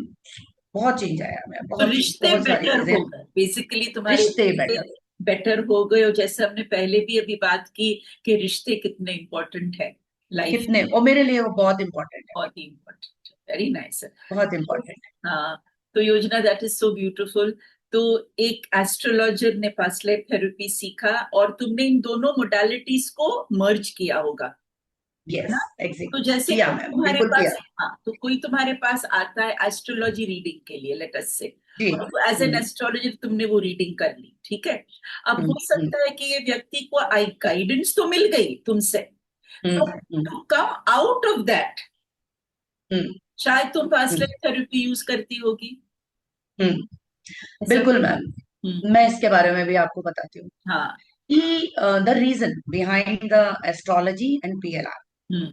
बहुत चेंज आया, मैं तो बहुत चीज, रिश्ते बहुत सारी बेटर चीजें। हो गए बेसिकली, तुम्हारे रिश्ते रिश्ते बेटर, बेटर हो गए, और जैसे हमने पहले भी अभी बात की कि रिश्ते कितने इंपॉर्टेंट है लाइफ, कितने, और मेरे लिए वो बहुत इंपॉर्टेंट है, बहुत ही इंपॉर्टेंट, वेरी नाइस। बहुत इंपॉर्टेंट हाँ, तो योजना, दैट इज सो ब्यूटीफुल। तो एक एस्ट्रोलॉजर ने पास्ट लाइफ थेरेपी सीखा और तुमने इन दोनों मोडालिटीज को मर्ज किया होगा, है। है ना। यस तो एग्जैक्टली, जैसे किया कोई मैम, तुम्हारे बिल्कुल किया। पास, हाँ, तो कोई तुम्हारे पास आता है एस्ट्रोलॉजी रीडिंग के लिए, लेट अस से, जी। और एज एन एस्ट्रोलॉजर तुमने वो रीडिंग कर ली, ठीक है। अब हम्म, हो सकता है कि ये व्यक्ति को आई गाइडेंस तो मिल गई तुमसे, hmm, but hmm, to come out of that, hmm, शायद तुम past hmm, life therapy use करती होगी, हम्म, ऐसा बिल्कुल भी। मैम, मैं इसके बारे में भी आपको बताती हूँ हाँ। कि the reason behind the astrology and PLR, hmm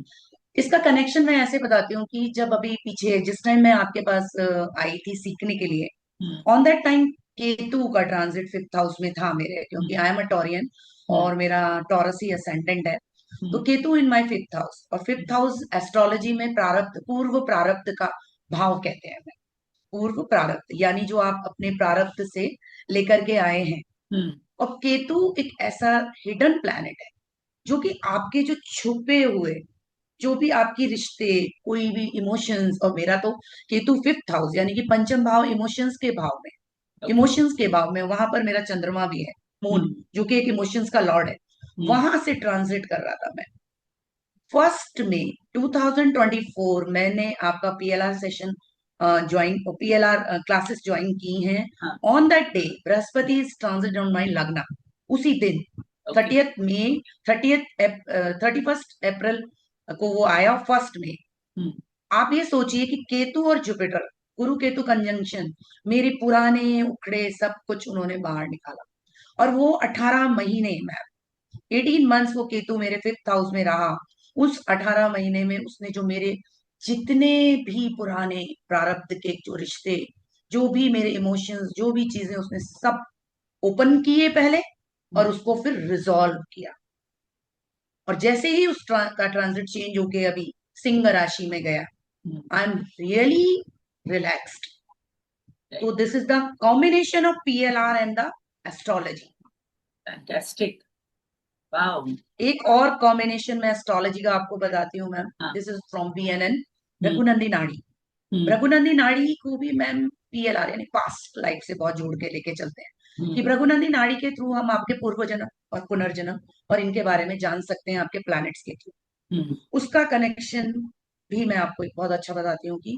इसका कनेक्शन मैं ऐसे बताती हूँ कि जब अभी पीछे जिस टाइम मैं आपके पास आई थी सीखने के लिए, हम्म ऑन दैट टाइम केतु का ट्रांजिट फिफ्थ हाउस में था मेरे, क्योंकि हम्म आई एम अ टॉरियन हम्म और मेरा टॉरस ही असेंडेंट है। तो Ketu in my fifth house, और फिफ्थ हाउस एस्ट्रोलॉजी में प्रारब्ध, पूर्व प्रारब्ध का भाव कहते हैं। पूर्व प्रारब्ध यानी जो आप अपने प्रारब्ध से लेकर के आए हैं। और केतु एक ऐसा हिडन प्लैनेट है जो कि आपके जो छुपे हुए, जो भी आपकी रिश्ते, कोई भी इमोशंस, और मेरा तो केतु फिफ्थ हाउस यानी कि पंचम भाव इमोशंस के भाव में, इमोशंस के भाव में, वहां पर मेरा चंद्रमा भी है, मून, जो कि एक इमोशंस का लॉर्ड है, वहां से ट्रांजिट कर रहा था मैं। 1 मई 2024 मैंने आपका PLR session join, PLR classes join की हैं। On that day Brihaspati is transit on my लग्न, उसी दिन 30 मई 31 अप्रैल को वो आया, 1 मई। आप ये सोचिए कि केतु और जुपिटर, गुरु केतु कंजंक्शन, मेरे पुराने उखड़े सब कुछ उन्होंने बाहर निकाला। और वो 18 महीने में, 18 मंथ्स वो केतु मेरे फिफ्थ हाउस में रहा। उस 18 महीने में उसने जो मेरे जितने भी पुराने प्रारब्ध के जो रिश्ते, जो भी मेरे इमोशंस, जो भी चीजें, उसने सब ओपन किए पहले, और उसको फिर रिजॉल्व किया। और जैसे ही उस का ट्रांजिट चेंज होके अभी सिंह राशि में गया, आई एम रियली रिलैक्स्ड। तो this is the combination of PLR and the astrology. Fantastic, wow. एक और कॉम्बिनेशन में एस्ट्रोलॉजी का आपको बताती हूँ ma'am. This is from BNN, Bhrigunandi Nadi. Bhrigunandi Nadi को भी मैम पीएलआर यानी पास्ट लाइफ से बहुत जोड़ के लेके चलते हैं कि भृगुनंदी नाड़ी के थ्रू हम आपके पूर्व जन्म और पुनर्जन्म और इनके बारे में जान सकते हैं, आपके प्लैनेट्स के थ्रू। उसका कनेक्शन भी मैं आपको एक बहुत अच्छा बताती हूँ कि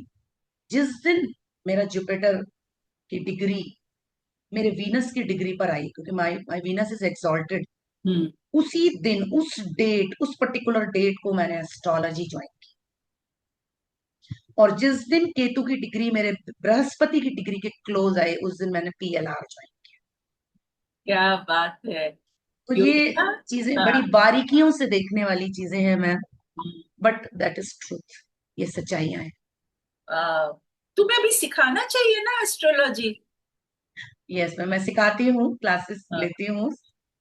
जिस दिन मेरा जुपिटर की डिग्री मेरे वीनस की डिग्री पर आई, क्योंकि माय वीनस इज एक्सॉल्टेड, उसी दिन, उस डेट, उस पर्टिकुलर डेट को मैंने एस्ट्रोलॉजी ज्वाइन की। और जिस दिन केतु की डिग्री मेरे बृहस्पति की डिग्री के क्लोज आए, उस दिन मैंने पीएलआर ज्वाइन किया। क्या बात है। तो ये चीजें बड़ी बारीकियों से देखने वाली चीजें हैं ma'am, but that is truth, ये सच्चाइयां हैं। तुम्हें भी सिखाना चाहिए ना एस्ट्रोलॉजी। यस मैम, मैं सिखाती हूँ, क्लासेस लेती हूँ,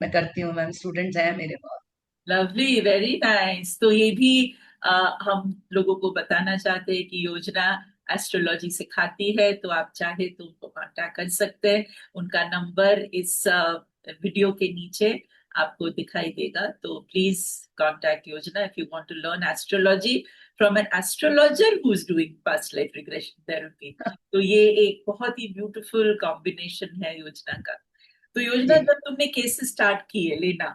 मैं करती हूँ मैम, स्टूडेंट्स हैं मेरे पास। Lovely, very nice. तो ये भी हम लोगों को बताना चाहते हैं कि योजना एस्ट्रोलॉजी सिखाती है, तो आप चाहे तो उनको कांटेक्ट कर सकते हैं। उनका नंबर इस वीडियो के नीचे आपको दिखाई देगा, तो please contact Yojana if you want to learn astrology from an astrologer who is doing past life regression therapy. तो ये एक बहुत ही ब्यूटीफुल कॉम्बिनेशन है योजना का। तो योजना, जब तुमने केस स्टार्ट किए लेना,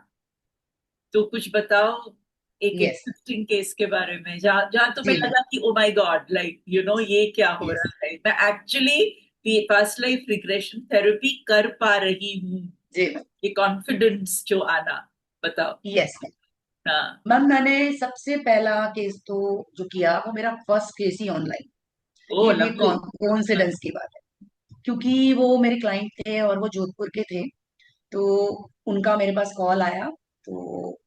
तो कुछ बताओ एक इंटरेस्टिंग केस के बारे में, जहाँ तुम्हें लगा कि oh my God, like you know ये क्या हो रहा है, मैं actually past life regression therapy कर पा रही हूँ, ये कॉन्फिडेंस जो आना, बताओ। यस मैम, मैंने सबसे पहला केस तो जो किया वो मेरा फर्स्ट केस ही ऑनलाइन। ये भी कोइंसिडेंस की बात है, क्योंकि वो मेरे क्लाइंट थे और वो जोधपुर के थे। तो उनका मेरे पास कॉल आया, तो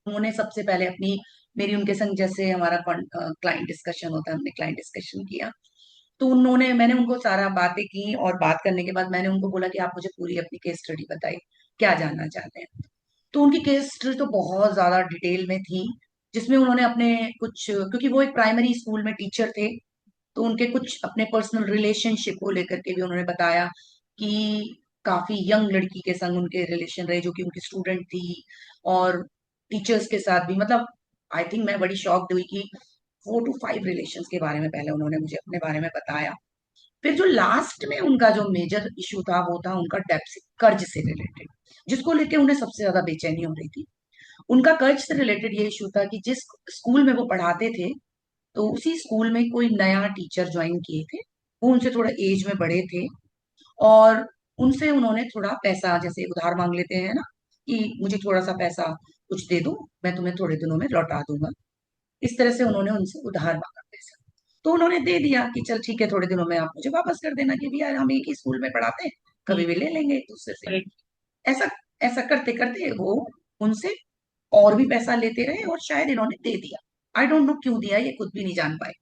उन्होंने सबसे पहले अपनी, मेरी उनके संग जैसे हमारा क्लाइंट डिस्कशन होता है, हमने क्लाइंट डिस्कशन किया। तो मैंने उनको सारा बातें की, और बात करने के बाद मैंने उनको बोला कि आप मुझे पूरी अपनी केस स्टडी बताइए, क्या जानना चाहते हैं। तो उनकी केस स्टडी तो बहुत ज्यादा डिटेल में थी, जिसमें उन्होंने अपने कुछ, क्योंकि वो एक प्राइमरी स्कूल में टीचर थे, तो उनके कुछ अपने पर्सनल रिलेशनशिप को लेकर के भी उन्होंने बताया कि काफी यंग लड़की के संग उनके रिलेशन रहे जो कि उनकी स्टूडेंट थी, और टीचर्स के साथ भी, मतलब आई थिंक मैं बड़ी शॉक्ड हुई कि 4 to 5 रिलेशंस के बारे में पहले उन्होंने मुझे अपने बारे में बताया। फिर जो लास्ट में उनका जो मेजर इशू था वो था उनका डेब्ट से, कर्ज से रिलेटेड, जिसको लेके उन्हें सबसे ज्यादा बेचैनी हो रही थी। उनका कर्ज से रिलेटेड ये इशू था कि जिस स्कूल में वो पढ़ाते थे, तो उसी स्कूल में कोई नया टीचर ज्वाइन किए थे, वो उनसे थोड़ा एज में बड़े थे, और उनसे उन्होंने थोड़ा पैसा जैसे उधार मांग लेते हैं ना, कि मुझे थोड़ा सा पैसा कुछ दे दो, मैं तुम्हें थोड़े दिनों में लौटा दूंगा। इस तरह से उन्होंने उनसे उधार मांगा पैसा। तो उन्होंने दे दिया कि चल ठीक है, थोड़े दिनों में आप मुझे वापस कर देना, कि यार हम एक ही स्कूल में पढ़ाते हैं, कभी भी ले लेंगे एक दूसरे से। ऐसा ऐसा करते करते वो उनसे और भी पैसा लेते रहे, और शायद इन्होंने दे दिया, आई डोंट नो क्यों दिया, ये खुद भी नहीं जान पाए।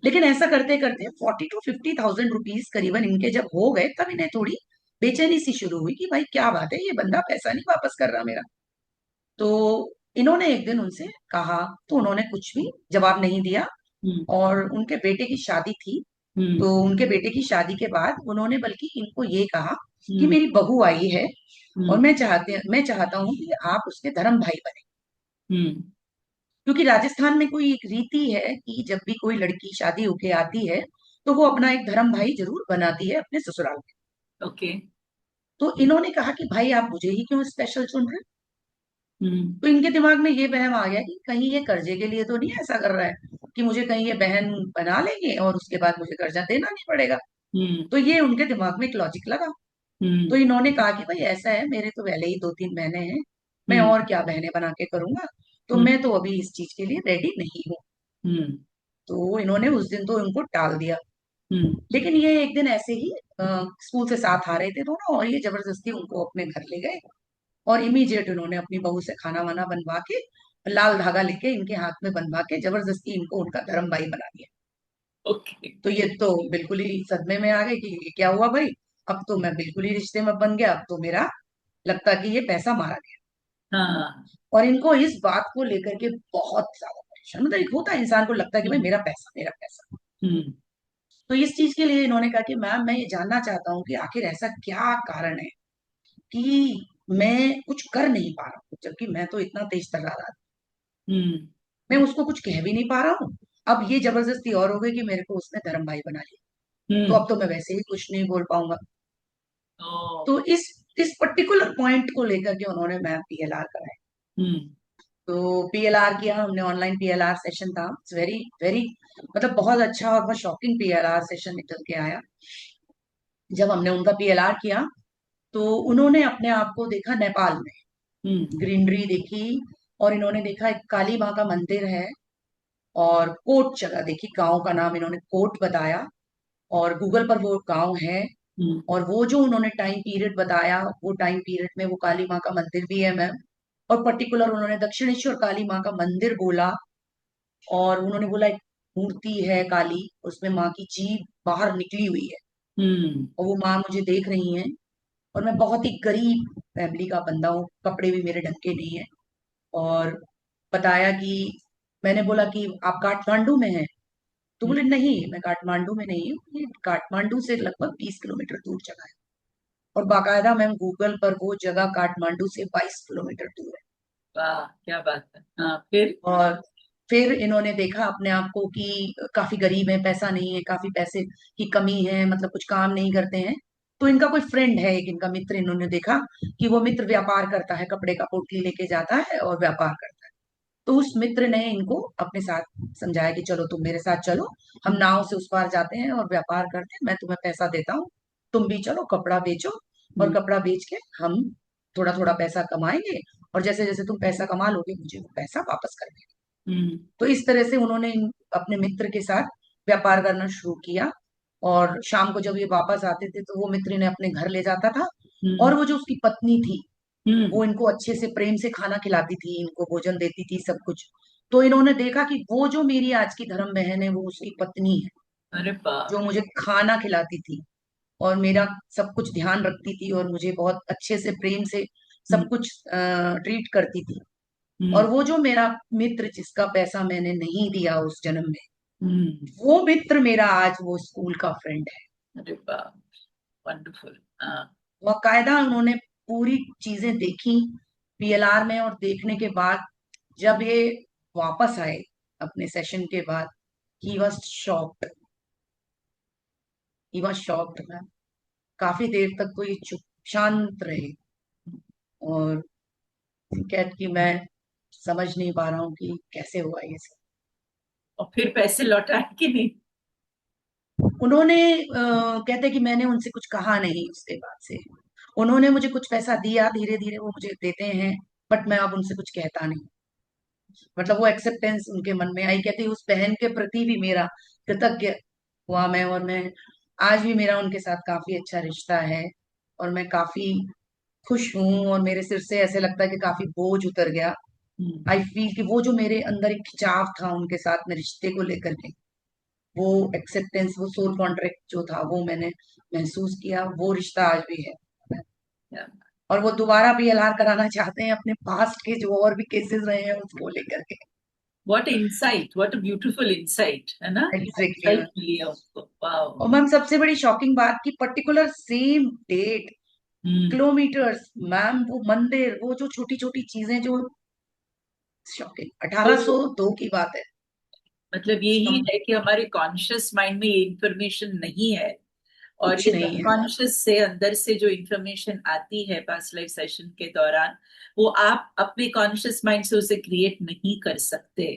लेकिन ऐसा करते करते 40 to 50,000 रुपीज करीबन इनके जब हो गए, तब इन्हें थोड़ी बेचैनी सी शुरू हुई कि भाई क्या बात है, ये बंदा पैसा नहीं वापस कर रहा मेरा। तो इन्होंने एक दिन उनसे कहा, तो उन्होंने कुछ भी जवाब नहीं दिया। हम्म और उनके बेटे की शादी थी, हम्म तो उनके बेटे की शादी के बाद उन्होंने बल्कि इनको ये कहा कि हम्म मेरी बहू आई है और हम्म मैं चाहता हूँ कि आप उसके धर्म भाई बने। हम्म क्योंकि राजस्थान में कोई एक रीति है कि जब भी कोई लड़की शादी होके आती है तो वो अपना एक धर्म भाई जरूर बनाती है अपने ससुराल में। ओके। तो इन्होंने कहा कि भाई आप मुझे ही क्यों स्पेशल चुन रहे हैं? हम्म तो इनके दिमाग में ये वहम आ गया कि कहीं ये कर्जे के लिए तो नहीं ऐसा कर रहा है कि मुझे कहीं ये बहन बना लेंगे और उसके बाद मुझे कर्जा देना नहीं पड़ेगा। हम्म तो ये उनके दिमाग में एक लॉजिक लगा। तो हम्म इन्होंने कहा कि भाई ऐसा है, मेरे तो पहले ही 2-3 बहनें हैं, मैं हम्म और क्या बहनें बना के करूंगा, तो हम्म मैं तो अभी इस चीज के लिए रेडी नहीं हूँ। हम्म तो इन्होंने उस दिन तो उनको टाल दिया। हम्म लेकिन ये एक दिन ऐसे ही स्कूल से साथ आ रहे थे दोनों, और ये जबरदस्ती उनको अपने घर ले गए। और इमीडिएट उन्होंने अपनी बहू से खाना वाना बनवा के, लाल धागा लेके इनके हाथ में बनवा के जबरदस्ती इनको उनका धर्म भाई बना दिया। ओके। तो ये तो बिल्कुल ही सदमे में आ गए कि ये क्या हुआ भाई, अब तो मैं बिल्कुल ही रिश्ते में बन गया, अब तो मेरा लगता कि ये पैसा मारा गया। हाँ। और इनको इस बात को लेकर के बहुत ज्यादा परेशान, मतलब एक होता है इंसान को लगता है कि भाई हम्म मेरा पैसा मेरा पैसा। हम्म तो इस चीज के लिए इन्होंने कहा कि मैम मैं ये जानना चाहता हूँ कि आखिर ऐसा क्या कारण है कि मैं कुछ कर नहीं पा रहा हूँ, जबकि मैं तो इतना तेज तर्रार आदमी, हम्म मैं उसको कुछ कह भी नहीं पा रहा हूँ। अब ये जबरदस्ती और हो गई कि मेरे को उसने धर्म भाई बना लिया, तो हम्म अब तो मैं वैसे ही कुछ नहीं बोल पाऊंगा। ओ। तो इस पर्टिकुलर पॉइंट को लेकर के उन्होंने मैम पीएलआर कराया। हम्म तो पीएलआर किया हमने, ऑनलाइन पीएलआर सेशन था, वेरी वेरी, मतलब बहुत अच्छा और बहुत शॉकिंग पीएलआर सेशन निकल के आया। जब हमने उनका पीएलआर किया तो उन्होंने अपने आप को देखा नेपाल में, हम्म ग्रीनरी देखी, और इन्होंने देखा एक काली माँ का मंदिर है, और कोट जगह देखी, गांव का नाम इन्होंने कोट बताया, और गूगल पर वो गांव है। हम्म और वो जो उन्होंने टाइम पीरियड बताया, वो टाइम पीरियड में वो काली माँ का मंदिर भी है मैम। और पर्टिकुलर उन्होंने दक्षिणेश्वर काली माँ का मंदिर बोला, और उन्होंने बोला एक मूर्ति है काली, उसमें माँ की जीभ बाहर निकली हुई है, हम्म और वो माँ मुझे देख रही हैं। और मैं बहुत ही गरीब फैमिली का बंदा हूँ, कपड़े भी मेरे ढंग के नहीं है। और बताया कि, मैंने बोला कि आप काठमांडू में हैं? तो बोले नहीं मैं काठमांडू में नहीं हूँ, ये काठमांडू से लगभग 20 किलोमीटर दूर जगह है। और बाकायदा मैम गूगल पर वो जगह काठमांडू से 22 किलोमीटर दूर है। वाह क्या बात है। हाँ फिर। और फिर इन्होंने देखा अपने आप को कि काफी गरीब है, पैसा नहीं है, काफी पैसे की कमी है, मतलब कुछ काम नहीं करते हैं। तो इनका कोई फ्रेंड है एक, इनका मित्र, इन्होंने देखा कि वो मित्र व्यापार करता है, कपड़े का पोटली लेके जाता है और व्यापार करता है। तो उस मित्र ने इनको अपने साथ समझाया कि चलो तुम मेरे साथ चलो, हम नाव से उस पार जाते हैं और व्यापार करते हैं, मैं तुम्हें पैसा देता हूँ, तुम भी चलो कपड़ा बेचो, और हम्म कपड़ा बेच के हम थोड़ा थोड़ा पैसा कमाएंगे, और जैसे जैसे तुम पैसा कमा लोगे मुझे वो पैसा वापस कर देना। हम्म तो इस तरह से उन्होंने अपने मित्र के साथ व्यापार करना शुरू किया। और शाम को जब ये वापस आते थे तो वो मित्र इन्हें अपने घर ले जाता था। और हम्म वो जो उसकी पत्नी थी, हम्म वो इनको अच्छे से प्रेम से खाना खिलाती थी, इनको भोजन देती थी, सब कुछ। तो इन्होंने देखा कि वो जो मेरी आज की धर्म बहन है वो उसकी पत्नी है, अरे बाप जो रे। मुझे खाना खिलाती थी और मेरा सब कुछ ध्यान रखती थी और मुझे बहुत अच्छे से प्रेम से हम्म सब कुछ ट्रीट करती थी। और हम्म वो जो मेरा मित्र जिसका पैसा मैंने नहीं दिया उस जन्म में, हम्म वो मित्र मेरा आज वो स्कूल का फ्रेंड है। अरे बाप। वंडरफुल। हाँ। बाकायदा उन्होंने पूरी चीजें देखी पीएलआर में, और देखने के बाद जब ये वापस आए अपने सेशन के बाद, he was shocked, he was shocked ma'am. काफी देर तक तो ये चुप शांत रहे, और कहते कि मैं समझ नहीं पा रहा हूँ कि कैसे हुआ ये सब। और फिर पैसे लौटाए कि नहीं? उन्होंने कहते कि मैंने उनसे कुछ कहा नहीं उसके बाद से, उन्होंने मुझे कुछ पैसा दिया, धीरे धीरे वो मुझे देते हैं, बट मैं अब उनसे कुछ कहता नहीं। मतलब वो एक्सेप्टेंस उनके मन में आई, कहती उस बहन के प्रति भी मेरा कृतज्ञ हुआ मैं, और मैं आज भी मेरा उनके साथ काफी अच्छा रिश्ता है, और मैं काफी खुश हूँ, और मेरे सिर से ऐसे लगता है कि काफी बोझ उतर गया। हम्म आई फील कि वो जो मेरे अंदर एक खिंचाव था उनके साथ में रिश्ते को लेकर के, वो एक्सेप्टेंस, वो सोल कॉन्ट्रैक्ट जो था वो मैंने महसूस किया, वो रिश्ता आज भी है। क्या? और वो दोबारा PLR कराना चाहते हैं अपने पास्ट के जो और भी केसेस रहे हैं उसको लेकर के। What insight, what a beautiful insight, है ना? Exactly Insight ma'am. मिली है उनको, वाओ। और मैम सबसे बड़ी शॉकिंग बात की पर्टिकुलर सेम डेट, हम्म। किलोमीटर्स मैम, वो मंदिर, वो जो छोटी छोटी चीजें जो, शॉकिंग। तो 1802 की बात है। मतलब यही हम है कि हमारे कॉन्शियस माइंड में ये इंफॉर्मेशन नहीं है, और कुछ ये नहीं है मैम। सबकॉन्शियस से अंदर से जो इंफॉर्मेशन आती है पास्ट लाइफ सेशन के दौरान, वो आप अपने कॉन्शियस माइंड से उसे क्रिएट नहीं कर सकते।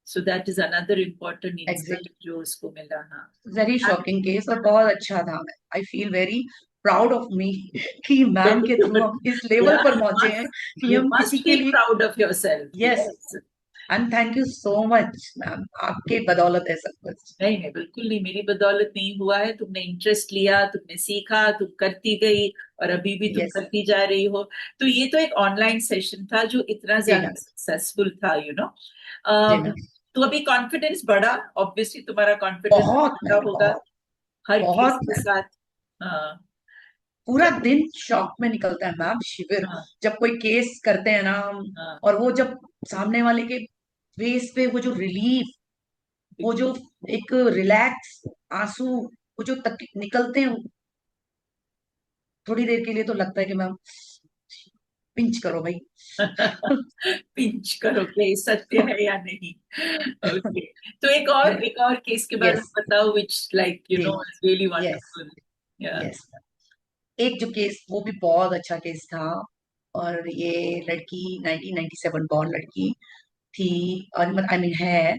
So that is another important insight exact, जो उसको मिला। वेरी हाँ, शॉकिंग केस और बहुत अच्छा था। I feel very proud of me कि मैम very के थ्रू good. हम इस लेवल Yeah, पर पहुंचे हैं कि you हम किसी must के be लिए। proud of yourself. Yes, Yes. And thank you so much ma'am, आपके बदौलत है सब कुछ। नहीं नहीं, बिल्कुल नहीं, मेरी बदौलत नहीं हुआ है। तुमने इंटरेस्ट लिया, तुमने सीखा, तुम करती गई, और अभी भी तुम यस करती जा रही हो। तो ये तो एक ऑनलाइन सेशन था जो इतना जी ज्यादा मैम। सक्सेसफुल था, जी मैम। तो अभी कॉन्फिडेंस बढ़ा, ऑब्वियसली तुम्हारा कॉन्फिडेंस बहुत बढ़ा मैम, होगा बहुत हर केस बहुत के मैम। साथ। हाँ। पूरा तो दिन शॉक में निकलता है मैम, शिविर हाँ जब कोई केस करते हैं ना हम, हाँ, और वो जब सामने वाले के फेस पे वो जो रिलीफ, वो जो एक रिलैक्स आंसू, वो जो तक निकलते हैं, थोड़ी देर के लिए तो लगता है कि मैम पिंच करो भाई। पिंच करो कि सत्य है या नहीं। ओके, तो एक और केस के बारे यस में बताओ, which like you जी know is really yes wonderful. Yeah. Yes. एक जो केस, वो भी बहुत अच्छा केस था। और ये लड़की 1997 बॉर्न लड़की थी, और आई मीन है,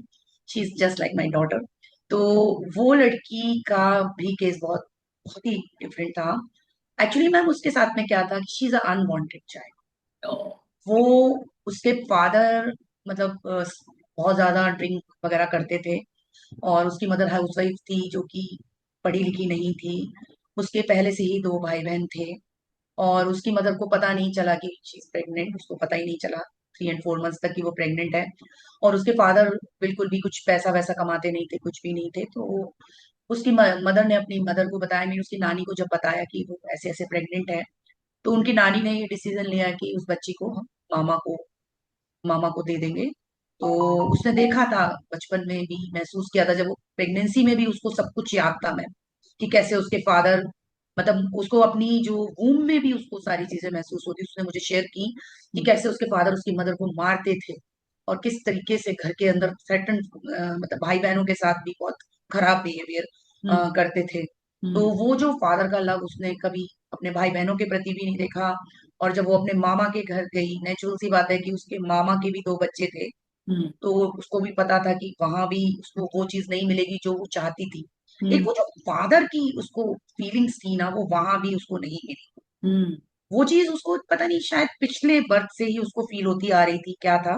she is just like my daughter. तो वो लड़की का भी केस बहुत बहुत ही डिफरेंट था। एक्चुअली मैम उसके साथ में क्या था कि she is unwanted child. Oh. वो, उसके फादर मतलब बहुत ज्यादा ड्रिंक वगैरह करते थे, और उसकी मदर हाउसवाइफ थी जो कि पढ़ी लिखी नहीं थी। उसके पहले से ही दो भाई बहन थे, और उसकी मदर को पता नहीं चला कि शी इज प्रेग्नेंट, उसको पता ही नहीं चला 3 और 4 मंथ्स तक कि वो प्रेग्नेंट है। और उसके फादर बिल्कुल भी कुछ पैसा वैसा कमाते नहीं थे, कुछ भी नहीं थे। तो उसकी मदर ने अपनी मदर को बताया, मीन उसकी नानी को जब बताया कि वो ऐसे ऐसे प्रेग्नेंट है, तो उनकी नानी ने ये डिसीजन लिया कि उस बच्ची को हम मामा को दे देंगे। तो उसने देखा था, बचपन में भी महसूस किया था, जब वो प्रेगनेंसी में भी उसको सब कुछ याद था मैम, कि कैसे उसके फादर, मतलब उसको अपनी जो वूम में भी उसको सारी चीजें महसूस होती, उसने मुझे शेयर की कि कैसे उसके फादर उसकी मदर को मारते थे, और किस तरीके से घर के अंदर थ्रेटन, मतलब भाई बहनों के साथ भी बहुत खराब बिहेवियर हम्म करते थे। तो हम्म वो जो फादर का लव उसने कभी अपने भाई बहनों के प्रति भी नहीं देखा। और जब वो अपने मामा के घर गई, नेचुरल सी बात है कि उसके मामा के भी दो बच्चे थे, हम्म तो उसको भी पता था कि वहां भी उसको वो चीज नहीं मिलेगी जो वो चाहती थी। एक हम्म वो जो फादर की उसको फीलिंग्स थी ना, वो वहां भी उसको नहीं मिली। हम्म वो चीज उसको पता नहीं, शायद पिछले बर्थ से ही उसको फील होती आ रही थी, क्या था।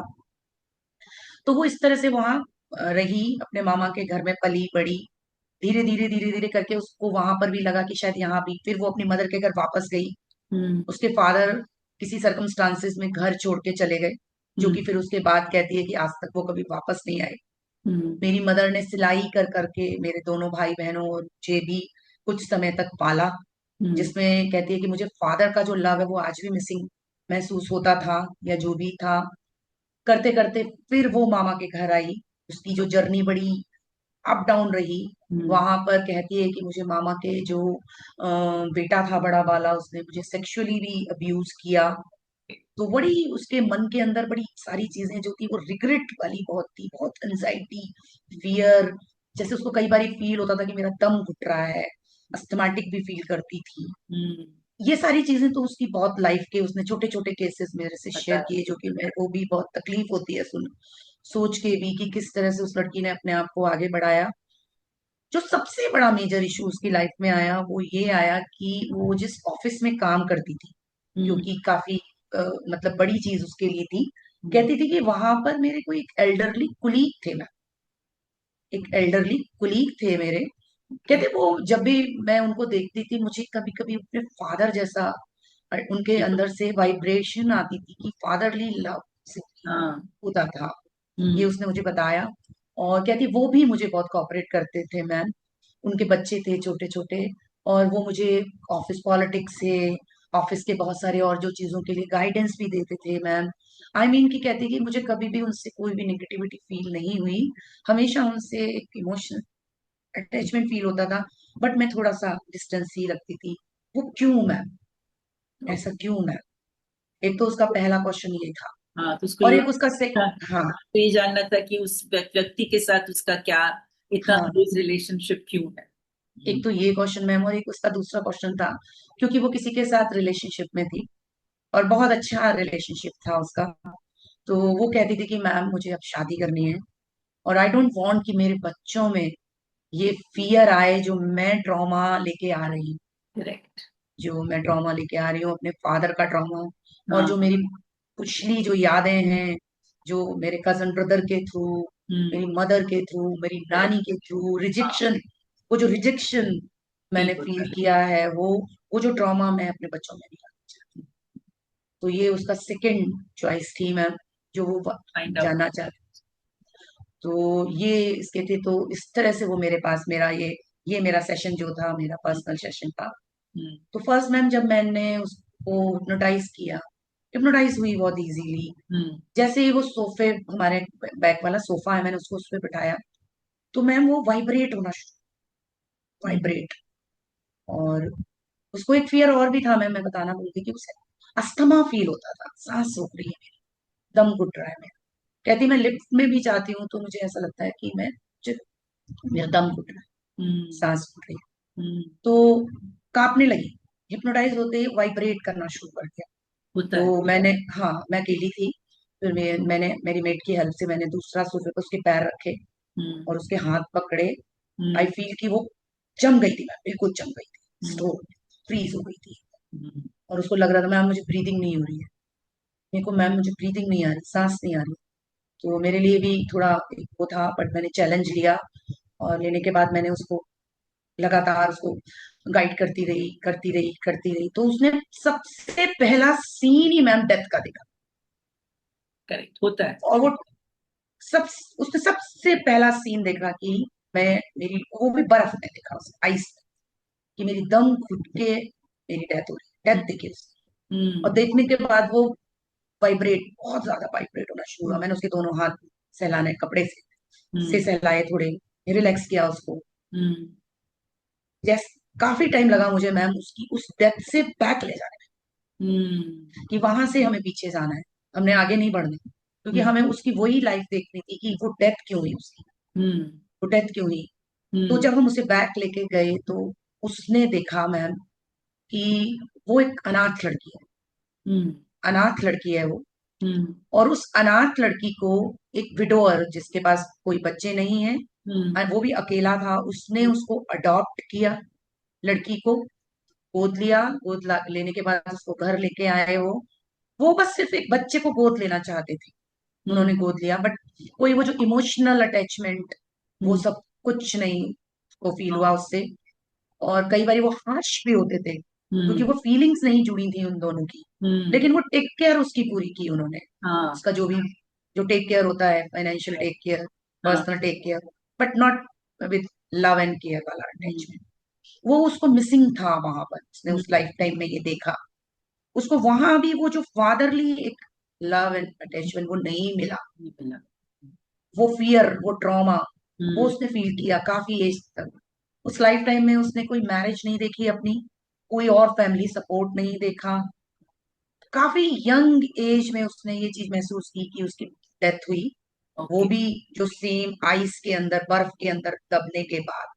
तो वो इस तरह से वहां रही, अपने मामा के घर में पली बड़ी। धीरे धीरे करके उसको वहां पर भी लगा कि शायद यहाँ भी, फिर वो अपनी मदर के घर वापस गई। हम्म उसके फादर किसी सर्कमस्टांसिस में घर छोड़ के चले गए, जो हम्म कि फिर उसके बाद कहती है कि आज तक वो कभी वापस नहीं आए। हम्म मेरी मदर ने सिलाई कर करके मेरे दोनों भाई बहनों और मुझे भी कुछ समय तक पाला, हम्म जिसमें कहती है कि मुझे फादर का जो लव है वो आज भी मिसिंग महसूस होता था, या जो भी था। करते करते फिर वो मामा के घर आई। उसकी जो जर्नी बड़ी अप डाउन रही। हम्म वहां पर कहती है कि मुझे मामा के जो बेटा था बड़ा वाला, उसने मुझे सेक्सुअली भी अब्यूज किया। तो बड़ी उसके मन के अंदर बड़ी सारी चीजें जो थी वो रिग्रेट वाली बहुत थी, बहुत एंजाइटी, फियर। जैसे उसको कई बार फील होता था कि मेरा दम घुट रहा है, अस्थमैटिक भी फील करती थी। हम्म, ये सारी चीजें तो उसकी बहुत लाइफ के, उसने छोटे छोटे केसेस मेरे से शेयर पता किए, जो कि मेरे को भी बहुत तकलीफ होती है सोच के भी कि किस तरह से उस लड़की ने अपने आप को आगे बढ़ाया। जो सबसे बड़ा मेजर इशू उसकी लाइफ में आया वो ये आया कि वो जिस ऑफिस में काम करती थी, जो हम्म कि काफी मतलब बड़ी चीज उसके लिए थी। हम्म कहती थी कि वहां पर मेरे को एक एल्डरली कुलीग थे ना, एक एल्डरली कुलीग थे मेरे। okay, कहते वो जब भी मैं उनको देखती थी, मुझे कभी कभी अपने फादर जैसा उनके अंदर से वाइब्रेशन आती थी, कि फादरली लव से हाँ होता था। ये हम्म उसने मुझे बताया। और कहती वो भी मुझे बहुत कोऑपरेट करते थे मैम। उनके बच्चे थे छोटे छोटे, और वो मुझे ऑफिस पॉलिटिक्स से, ऑफिस के बहुत सारे और जो चीजों के लिए गाइडेंस भी देते थे मैम। कि कहती कि मुझे कभी भी उनसे कोई भी नेगेटिविटी फील नहीं हुई, हमेशा उनसे एक इमोशनल अटैचमेंट फील होता था, बट मैं थोड़ा सा डिस्टेंस ही रखती थी। वो क्यों मैम, ऐसा क्यों मैम? एक तो उसका पहला क्वेश्चन ये था। हाँ, तो उसको और ये एक उसका से हाँ तो ये जानना था कि उस व्यक्ति के साथ उसका क्या इतना हाँ, क्लोज रिलेशनशिप क्यों है। एक तो ये क्वेश्चन मैम, और एक उसका दूसरा क्वेश्चन था, क्योंकि वो किसी के साथ रिलेशनशिप में थी और बहुत अच्छा रिलेशनशिप था उसका। तो वो कहती थी कि मैम मुझे अब शादी करनी है, और आई डोंट वांट कि मेरे बच्चों में ये फियर आए जो मैं ट्रॉमा लेके आ रही हूँ, करेक्ट। जो मैं ट्रॉमा लेके आ रही हूँ अपने फादर का ट्रॉमा, और जो हाँ। मेरी पिछली जो यादें हैं, जो मेरे कजन ब्रदर के थ्रू, मेरी मदर के थ्रू, मेरी नानी के थ्रू हाँ, रिजेक्शन, वो जो रिजेक्शन मैंने फील होता फील है। किया है, वो जो ट्रॉमा मैं अपने बच्चों में नहीं लाना चाहती। तो ये उसका सेकंड चॉइस थी मैम, जो वो फाइंड आउट। जानना चाहती। तो ये इसके थे, तो इस तरह से वो मेरे पास मेरा ये मेरा सेशन जो था, मेरा पर्सनल सेशन था। हम्म। तो फर्स्ट मैम जब मैंने उसको हिप्नोटाइज किया, हिप्नोटाइज हुई बहुत इजीली। हम्म। जैसे ही वो सोफे, हमारे बैक वाला सोफा है, मैंने उसको उस पर बिठाया, तो मैम वो वाइब्रेट होना शुरू, हम्म। वाइब्रेट। और उसको एक फियर और भी था मैम, मैं बताना भूल गई, कि उसे अस्थमा फील होता था, सांस रोक रही है मेरी, दम घुट रहा है मेरा। कहती मैं लिफ्ट में भी जाती हूँ तो मुझे ऐसा लगता है कि मेरा दम घुट रहा है, हम्म। सांस घुट रही है। हम्म। तो कांपने लगी, हिप्नोटाइज होते ही वाइब्रेट करना शुरू कर दिया। होता है। तो मैंने, हाँ मैं अकेली थी, फिर मैंने मेरी मेट की हेल्प से मैंने दूसरा सोफे पर उसके पैर रखे हम्म। और उसके हाथ पकड़े। आई हम्म। फील कि वो जम गई थी मैम, बिल्कुल जम गई थी, हम्म। स्टोव फ्रीज हो गई थी। हम्म। और उसको लग रहा था मैम मुझे ब्रीदिंग नहीं हो रही है, मेरे को मैम मुझे ब्रीदिंग नहीं आ रही, सांस नहीं आ रही। तो मेरे लिए भी थोड़ा एक वो था, बट मैंने चैलेंज लिया, और लेने के बाद मैंने उसको लगातार उसको गाइड करती रही करती रही करती रही। तो उसने सबसे पहला सीन ही मैम डेथ का देखा। करेक्ट, होता है। और वो सब उसने सबसे पहला सीन देखा कि मैं, मेरी वो भी बर्फ में देखा, उस आइस, कि मेरी दम घुट के मेरी डेथ हो रही है, डेथ देखी उसने। और हम्म। देखने के बाद वो वाइब्रेट, बहुत ज्यादा वाइब्रेट होना शुरू हुआ। हम्म। मैंने उसके दोनों हाथ सहलाने, कपड़े से हम्म। सहलाए, थोड़े रिलैक्स किया उसको। हम्म। जैस काफी टाइम लगा मुझे मैम उसकी उस डेथ से बैक ले जाने में, कि वहां से हमें पीछे जाना है, हमने आगे नहीं बढ़ना, क्योंकि हम्म। हमें उसकी वही लाइफ देखनी थी कि वो डेथ क्यों हुई उसकी, हम्म। वो डेथ क्यों हुई। तो हम्म। जब हम उसे बैक लेके गए, तो उसने देखा मैम कि वो एक अनाथ लड़की है, हम्म। अनाथ लड़की है वो। हम्म। और उस अनाथ लड़की को एक विडोअर, जिसके पास कोई बच्चे नहीं है, हम्म। और वो भी अकेला था, उसने उसको अडॉप्ट किया, लड़की को गोद लिया। लेने के बाद उसको घर लेके आए। वो बस सिर्फ एक बच्चे को गोद लेना चाहते थे, उन्होंने हम्म। गोद लिया, बट कोई वो जो इमोशनल अटैचमेंट, वो हम्म। सब कुछ नहीं को फील हुआ हाँ। उससे। और कई बार वो हार्श भी होते थे, क्योंकि हम्म। वो फीलिंग्स नहीं जुड़ी थी उन दोनों की। हम्म। लेकिन वो टेक केयर उसकी पूरी की उन्होंने, हाँ। उसका जो भी जो टेक केयर होता है, फाइनेंशियल टेक केयर, हाँ। Personal take care, but not with love and care वाला हम्म। अटैचमेंट। वो उसको मिसिंग था वहां पर, उसने हम्म। उस लाइफ टाइम में ये देखा। उसको वहां भी वो जो फादरली एक लव एंड अटैचमेंट वो नहीं मिला। नहीं मिला। वो फियर, वो ट्रॉमा, वो हम्म। उसने फील किया काफी एज तक। उस लाइफ टाइम में उसने कोई मैरिज नहीं देखी अपनी, कोई और फैमिली सपोर्ट नहीं देखा। काफी यंग एज में उसने ये चीज महसूस की कि उसकी डेथ हुई, वो ओके। भी जो सेम आइस के अंदर, बर्फ के अंदर दबने के बाद।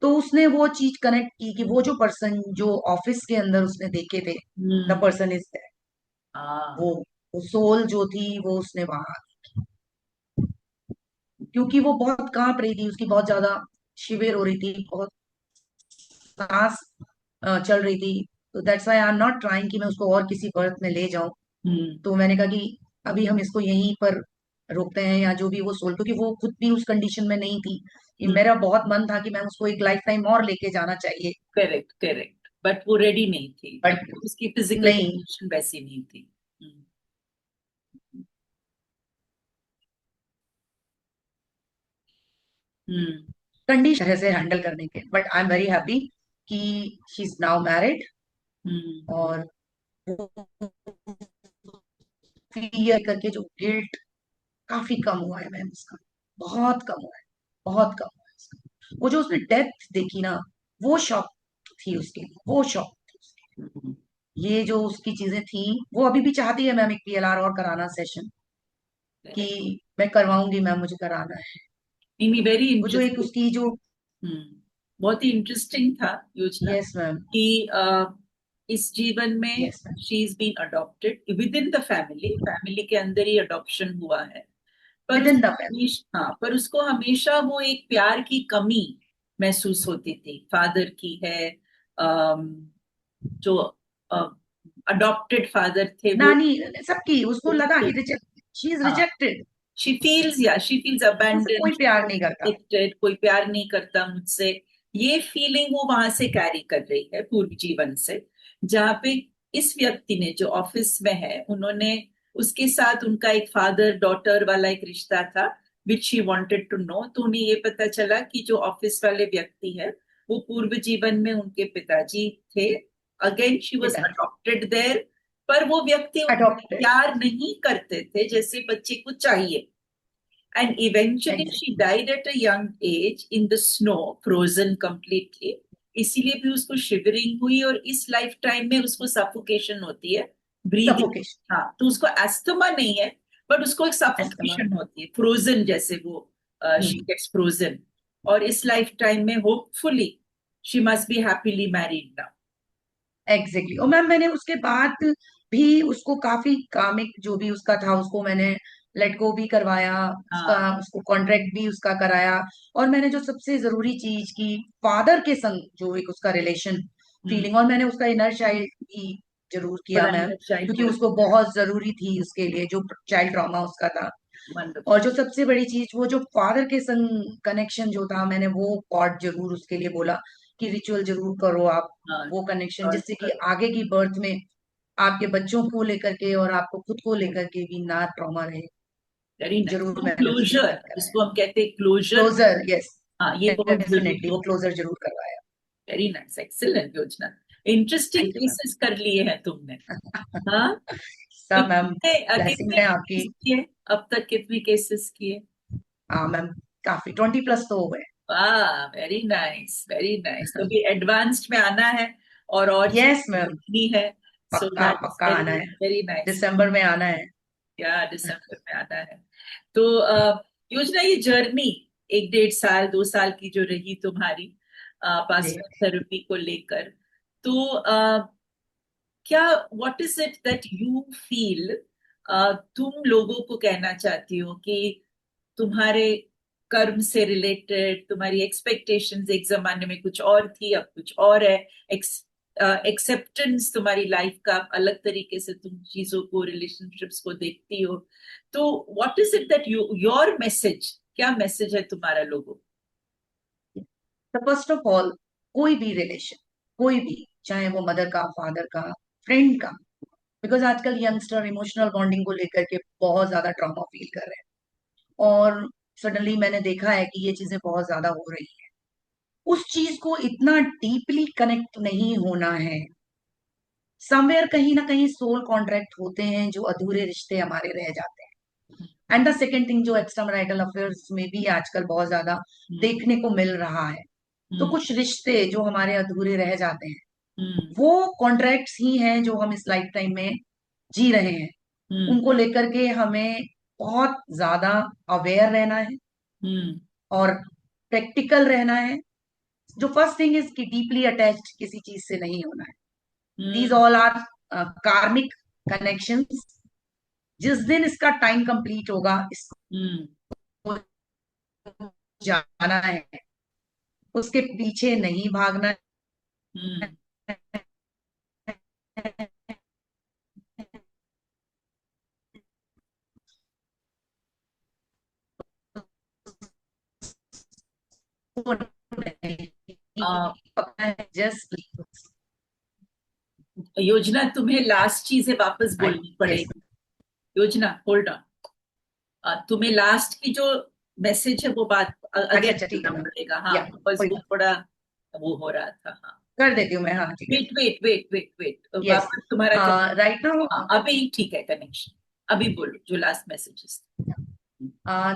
तो उसने वो चीज कनेक्ट की कि वो जो पर्सन जो ऑफिस के अंदर उसने देखे थे, the hmm. Person is that. हाँ। वो सोल जो थी वो उसने वहां, क्योंकि वो बहुत कांप रही थी, उसकी बहुत ज्यादा शिविर हो रही थी, बहुत सांस चल रही थी। तो that's why I am not trying कि मैं उसको और किसी बर्थ में ले जाऊं। हम्म। तो मैंने कहा कि अभी हम इसको यहीं पर रोकते हैं, या जो भी वो सोल, क्योंकि वो खुद भी उस कंडीशन में नहीं थी। कि मेरा बहुत मन था कि मैं उसको एक लाइफ टाइम और लेके जाना चाहिए, करेक्ट, करेक्ट, बट वो रेडी नहीं थी बट क्योंकि उसकी फिजिकल नहीं, कंडीशन वैसी नहीं थी। हम्म। हम्म। कंडीशन से हैंडल करने के। But I am very happy कि शी इज नाउ मैरिड, और वो क्लियर करके जो गिल्ट काफी कम हुआ है मैम उसका, बहुत कम हुआ है, बहुत कम हुआ है उसका। वो जो उसने डेप्थ देखी ना, वो शॉक थी उसके लिए, वो शॉक थी उसके लिए। ये जो उसकी चीजें थी, वो अभी भी चाहती है मैम एक PLR और कराना सेशन, कि मैं करवाऊंगी मैम, मुझे कराना है। नहीं, वेरी वो जो एक इंटरेस्टिंग। उसकी जो, बहुत ही इंटरेस्टिंग था योजना यस मैम, कि इस जीवन में yes ma'am, she is been adopted with in the family, family के अंदर ही अडॉप्शन हुआ है। पर विद इन द फैमिली। हाँ, पर उसको हमेशा वो एक प्यार की कमी महसूस होती थी। फादर की है, जो अडॉप्टेड फादर थे वो, नानी, सबकी उसको लगा कि रिजेक्ट, शी इज हाँ, रिजेक्टेड, शी फील्स मुझसे अबैंडन, कोई प्यार नहीं करता। कोई प्यार नहीं करता मुझसे। ये फीलिंग वो वहां से कैरी कर रही है पूर्व जीवन से, जहाँ पे इस व्यक्ति ने जो ऑफिस में है, उन्होंने उसके साथ उनका एक फादर डॉटर वाला एक रिश्ता था, which she wanted to know. तो उन्हें ये पता चला कि जो ऑफिस वाले व्यक्ति है वो पूर्व जीवन में उनके पिताजी थे। अगेन शी वॉज पिता अडॉप्टेड देयर, पर वो व्यक्ति उनको अडॉप्टेड, प्यार नहीं करते थे जैसे बच्चे को चाहिए। And eventually she exactly, died at a young age in the snow, frozen completely. इसीलिए भी उसको शिवरिंग हुई, और इस लाइफ टाइम में उसको सफोकेशन होती है, ब्रीदिंग। सफोकेशन, हाँ, तो उसको एस्थमा नहीं है, बट उसको एक अस्थमा। सफोकेशन होती है, फ्रोजन जैसे वो, शी हम्म, गेट्स फ्रोजन। और इस लाइफ टाइम में hopefully she must be happily married now. Exactly. और मैम मैंने उसके बाद भी उसको काफी कामिक जो भी उसका था, उसको मैंने लेट गो भी करवाया, उसका हाँ। उसको कॉन्ट्रैक्ट भी उसका कराया। और मैंने जो सबसे जरूरी चीज की, फादर के संग जो एक उसका रिलेशन हम्म। फीलिंग, और मैंने उसका इनर चाइल्ड भी जरूर किया बड़ा मैम, चाइल्ड क्योंकि बहुत उसको बहुत जरूरी थी उसके लिए, जो चाइल्ड ट्रॉमा उसका था। और वंडरफुल। जो सबसे बड़ी चीज, वो जो फादर के संग कनेक्शन जो था, मैंने वो पॉट जरूर उसके लिए बोला कि रिचुअल जरूर करो आप, हाँ, वो कनेक्शन, जिससे कि आगे की बर्थ में आपके बच्चों को लेकर के और आपको खुद को लेकर के भी ना ट्रॉमा रहे। Very nice. जरूर वो मैंने उसके क्लोजर साथ कराया। जिसको हम कहते हैं, क्लोजर। क्लोजर, यस, हाँ, ये बहुत डेफिनेटली वो जरूरी। क्लोजर जरूर करवाया। वेरी नाइस, एक्सीलेंट योजना। इंटरेस्टिंग थैंक यू केसेस कर लिए हैं तुमने। हाँ, मैम। तो सब मैम ब्लेसिंग कितने है आपकी। केसेस किए अब तक, कितने केसेस किए? हाँ मैम, काफी 20+ तो हो गए। वाह, वेरी नाइस, वेरी नाइस। तो भी एडवांस्ड में आना है, और यस चीजें मैम, देखनी है। सो पक्का दैट्स पक्का आना वेरी है, वेरी नाइस। दिसंबर में आना है। या दिसंबर में आना है। तो योजना, ये जर्नी 1 डेढ़ साल 2 साल की जो रही तुम्हारी जी, पास्ट थेरेपी को लेकर, तो क्या, what is it that you feel, तुम लोगों को कहना चाहती हो कि तुम्हारे कर्म से रिलेटेड तुम्हारी एक्सपेक्टेशंस एक जमाने में कुछ और थी, अब कुछ और है। एक्सेप्टेंस तुम्हारी लाइफ का अलग तरीके से तुम चीजों को, रिलेशनशिप्स को देखती हो। तो what is it that you, your message, क्या मैसेज है तुम्हारा लोगों को? तो फर्स्ट ऑफ ऑल, कोई भी रिलेशन, कोई भी, चाहे वो मदर का, फादर का, फ्रेंड का, बिकॉज आजकल यंगस्टर इमोशनल बॉन्डिंग को लेकर के बहुत ज्यादा ट्रॉमा फील कर रहे हैं। और सडनली मैंने देखा है कि ये चीजें बहुत ज्यादा हो रही हैं। उस चीज को इतना डीपली कनेक्ट नहीं होना है। समवेयर कहीं ना कहीं सोल कॉन्ट्रैक्ट होते हैं, जो अधूरे रिश्ते हमारे रह जाते हैं। एंड द सेकेंड थिंग, जो एक्स्ट्रा मैरिटल अफेयर्स में भी आजकल बहुत ज्यादा हम्म। देखने को मिल रहा है। तो हम्म। कुछ रिश्ते जो हमारे अधूरे रह जाते हैं, हम्म। वो कॉन्ट्रैक्ट्स ही हैं जो हम इस लाइफ टाइम में जी रहे हैं। हम्म। उनको लेकर के हमें बहुत ज्यादा अवेयर रहना है हम्म। और प्रैक्टिकल रहना है। जो फर्स्ट थिंग इज कि डीपली अटैच्ड किसी चीज से नहीं होना है। These hmm. ऑल आर कार्मिक कनेक्शंस। जिस दिन इसका टाइम कंप्लीट होगा, इसको हम्म। जाना है, उसके पीछे नहीं भागना हम्म। है। जस्ट योजना, तुम्हें लास्ट चीजें वापस बोलनी यस, पड़ेगी। योजना, होल्ड ऑन। तुम्हें लास्ट की जो मैसेज है वो बात अच्छा अगेन अच्छा, ठीक है बोलना मैम, पड़ेगा, हाँ, या बिकॉज वो थोड़ा वो हो रहा था। हाँ। कर देती हूँ मैं, हाँ ठीक है। Wait wait wait wait wait, yes, वापस तुम्हारा राइट नाउ अभी ठीक है कनेक्शन। अभी बोलो जो लास्ट मैसेजेस।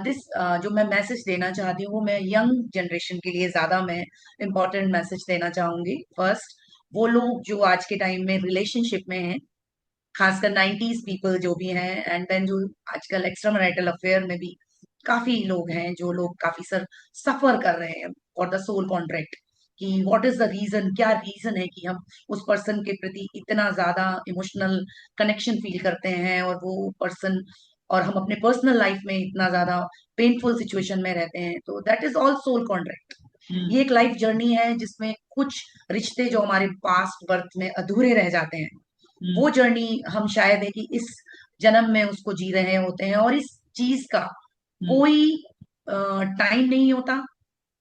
दिस जो मैं मैसेज देना चाहती हूँ वो मैं यंग जनरेशन के लिए ज्यादा मैं इम्पोर्टेंट मैसेज देना चाहूंगी। फर्स्ट, वो लोग जो आज के टाइम में रिलेशनशिप में हैं, खासकर 90s पीपल जो भी हैं, एंड देन जो आजकल एक्स्ट्रा मैरिटल अफेयर में भी काफी लोग हैं, जो लोग काफी सफर कर रहे हैं फॉर द सोल कॉन्ट्रैक्ट, कि व्हाट इज द रीजन, क्या रीजन है कि हम उस पर्सन के प्रति इतना ज्यादा इमोशनल कनेक्शन फील करते हैं, और वो पर्सन और हम अपने पर्सनल लाइफ में इतना ज्यादा पेनफुल सिचुएशन में रहते हैं। तो that is all soul contract. ये एक लाइफ जर्नी है जिसमें कुछ रिश्ते जो हमारे पास्ट बर्थ में अधूरे रह जाते हैं, वो जर्नी हम शायद है कि इस जन्म में उसको जी रहे होते हैं, और इस चीज का कोई टाइम नहीं होता,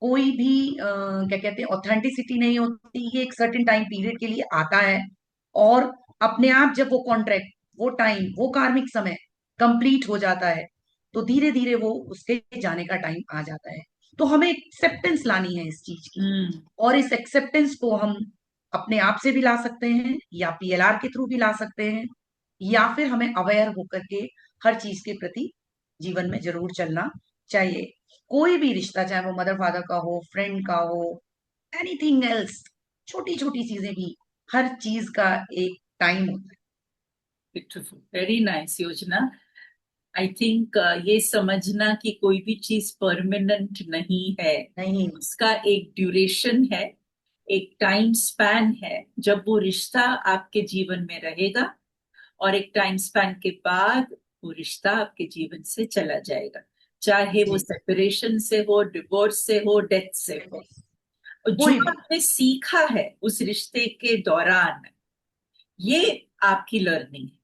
कोई भी क्या कहते हैं ऑथेंटिसिटी नहीं होती। ये एक सर्टेन टाइम पीरियड के लिए आता है, और अपने आप जब वो कॉन्ट्रैक्ट, वो टाइम, वो कार्मिक समय कंप्लीट हो जाता है, तो धीरे धीरे वो उसके जाने का टाइम आ जाता है। तो हमें एक्सेप्टेंस लानी है इस चीज की, और इस एक्सेप्टेंस को हम अपने आप से भी ला सकते हैं, या पीएलआर के थ्रू भी ला सकते हैं, या फिर हमें अवेयर होकर के हर चीज के प्रति जीवन में जरूर चलना चाहिए। कोई भी रिश्ता, चाहे वो मदर फादर का हो, फ्रेंड का हो, एनीथिंग एल्स, छोटी छोटी चीजें भी, हर चीज का एक टाइम होता है। ब्यूटीफुल, वेरी नाइस योजना। आई थिंक ये समझना कि कोई भी चीज परमानेंट नहीं है, नहीं, उसका एक ड्यूरेशन है, एक टाइम स्पैन है जब वो रिश्ता आपके जीवन में रहेगा, और एक टाइम स्पैन के बाद वो रिश्ता आपके जीवन से चला जाएगा, चाहे वो जी, सेपरेशन से हो, डिवोर्स से हो, डेथ से हो। और जो कोई भी। आपने सीखा है उस रिश्ते के दौरान, ये आपकी लर्निंग है।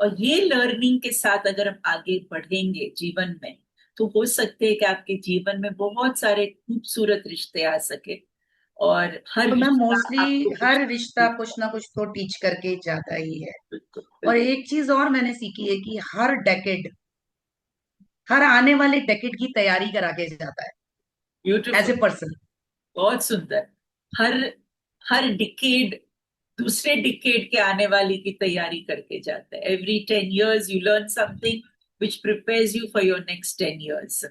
और ये लर्निंग के साथ अगर हम आगे बढ़ेंगे जीवन में, तो हो सकते हैं कि आपके जीवन में बहुत सारे खूबसूरत रिश्ते आ सके, और हर और मैम रिश्ता मोस्टली आपको कुछ हर रिश्ता कुछ ना कुछ तो टीच करके जाता ही है। और बिल्कुल एक चीज और मैंने सीखी है कि हर डेकेड, हर आने वाले डेकेड की तैयारी करा के जाता है एज ब्यूटीफुल, ए पर्सन। बहुत सुंदर। हर हर डिकेड दूसरे डिकेड के आने वाली की तैयारी करके जाता है। Every 10 years you learn something which prepares you for your next 10 years।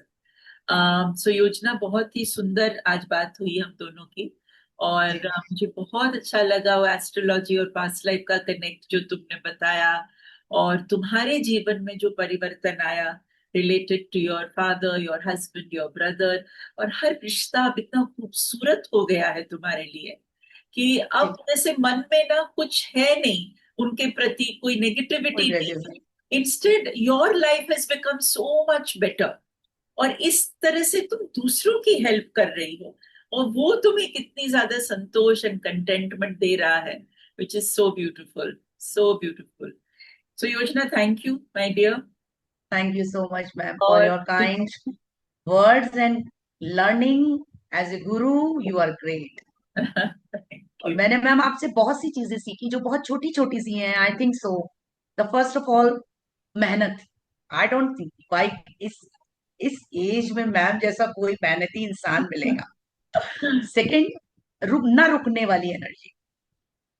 सो योजना, बहुत ही सुंदर आज बात हुई हम दोनों की, और जी, मुझे बहुत अच्छा लगा वो एस्ट्रोलॉजी और पास्ट लाइफ का कनेक्ट जो तुमने बताया, और तुम्हारे जीवन में जो परिवर्तन आया related to your father, your husband, your brother, और हर रिश्ता अब इतना खूबसूरत हो गया है तुम्हारे लिए कि जी, अब जैसे मन में ना कुछ है नहीं, उनके प्रति कोई कोई नेगेटिविटी नहीं ग्रजेस है। नहीं। Instead your life has become so much better, और इस तरह से तुम दूसरों की हेल्प कर रही हो, और वो तुम्हें कितनी ज्यादा संतोष एंड कंटेंटमेंट दे रहा है, which is so beautiful, so beautiful. So Yojana, thank you my dear. Thank you so much ma'am for और your kind words and learning. As a guru you are great. Thank और यू। मैंने ma'am आपसे बहुत सी चीजें सीखी जो बहुत छोटी छोटी सी हैं। I think so the first of all, मेहनत। आई डोंट थिंक भाई इस एज में मैम जैसा कोई मेहनती इंसान मिलेगा। सेकंड, ना रुकने वाली एनर्जी।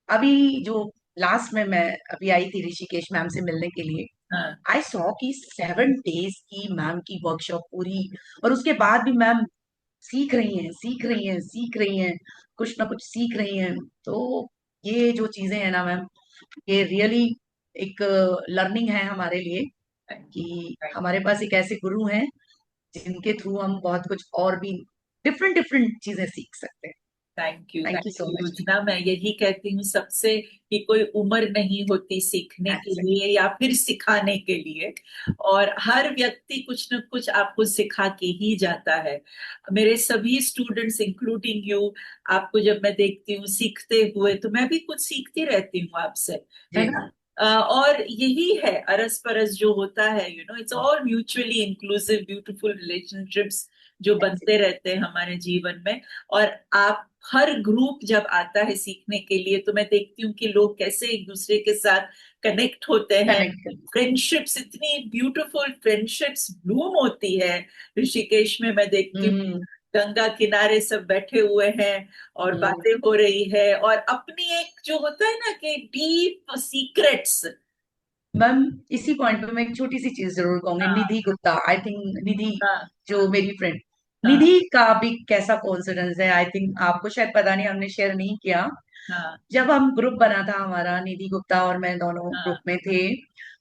अभी जो लास्ट में मैं अभी आई थी ऋषिकेश मैम से मिलने के लिए, हाँ, आई सॉ कि 7 days की मैम की वर्कशॉप पूरी, और उसके बाद भी मैम सीख रही हैं, सीख रही हैं, सीख रही हैं, कुछ ना कुछ सीख रही हैं। तो ये जो चीजें हैं ना मैम, ये रियली एक लर्निंग है हमारे लिए, थैंक यू, कि थैंक हमारे पास एक ऐसे गुरु हैं जिनके थ्रू हम बहुत कुछ और भी डिफरेंट डिफरेंट चीजें सीख सकते हैं। Thank you, thank thank you so you much. योजना। मैं यही कहती हूँ सबसे कि कोई उम्र नहीं होती सीखने के लिए या फिर सिखाने के लिए, और हर व्यक्ति कुछ न कुछ आपको सिखा के ही जाता है। मेरे सभी स्टूडेंट्स इंक्लूडिंग यू, आपको जब मैं देखती हूँ सीखते हुए, तो मैं भी कुछ सीखती रहती हूँ आपसे, है जी, ना। और यही है अरस परस जो होता है, it's all mutually inclusive beautiful relationships जो बनते रहते हैं हमारे जीवन में। और आप हर ग्रुप जब आता है सीखने के लिए, तो मैं देखती हूँ कि लोग कैसे एक दूसरे के साथ कनेक्ट होते हैं। कनेक्ट। फ्रेंडशिप्स, इतनी ब्यूटीफुल फ्रेंडशिप्स ब्लूम होती है ऋषिकेश में, मैं देखती हूँ। हम्म, गंगा किनारे सब बैठे हुए हैं और बातें हो रही है, और अपनी एक जो होता है ना कि डीप सीक्रेट्स। मैम इसी पॉइंट पे मैं एक छोटी सी चीज जरूर कहूंगी। हाँ निधि गुप्ता, आई थिंक निधि, हाँ जो मेरी फ्रेंड, हाँ निधि का भी कैसा कोइंसिडेंस है, आई थिंक आपको शायद पता नहीं, हमने शेयर नहीं किया। हाँ जब हम ग्रुप बना था हमारा, निधि गुप्ता और मैं दोनों ग्रुप हाँ में थे,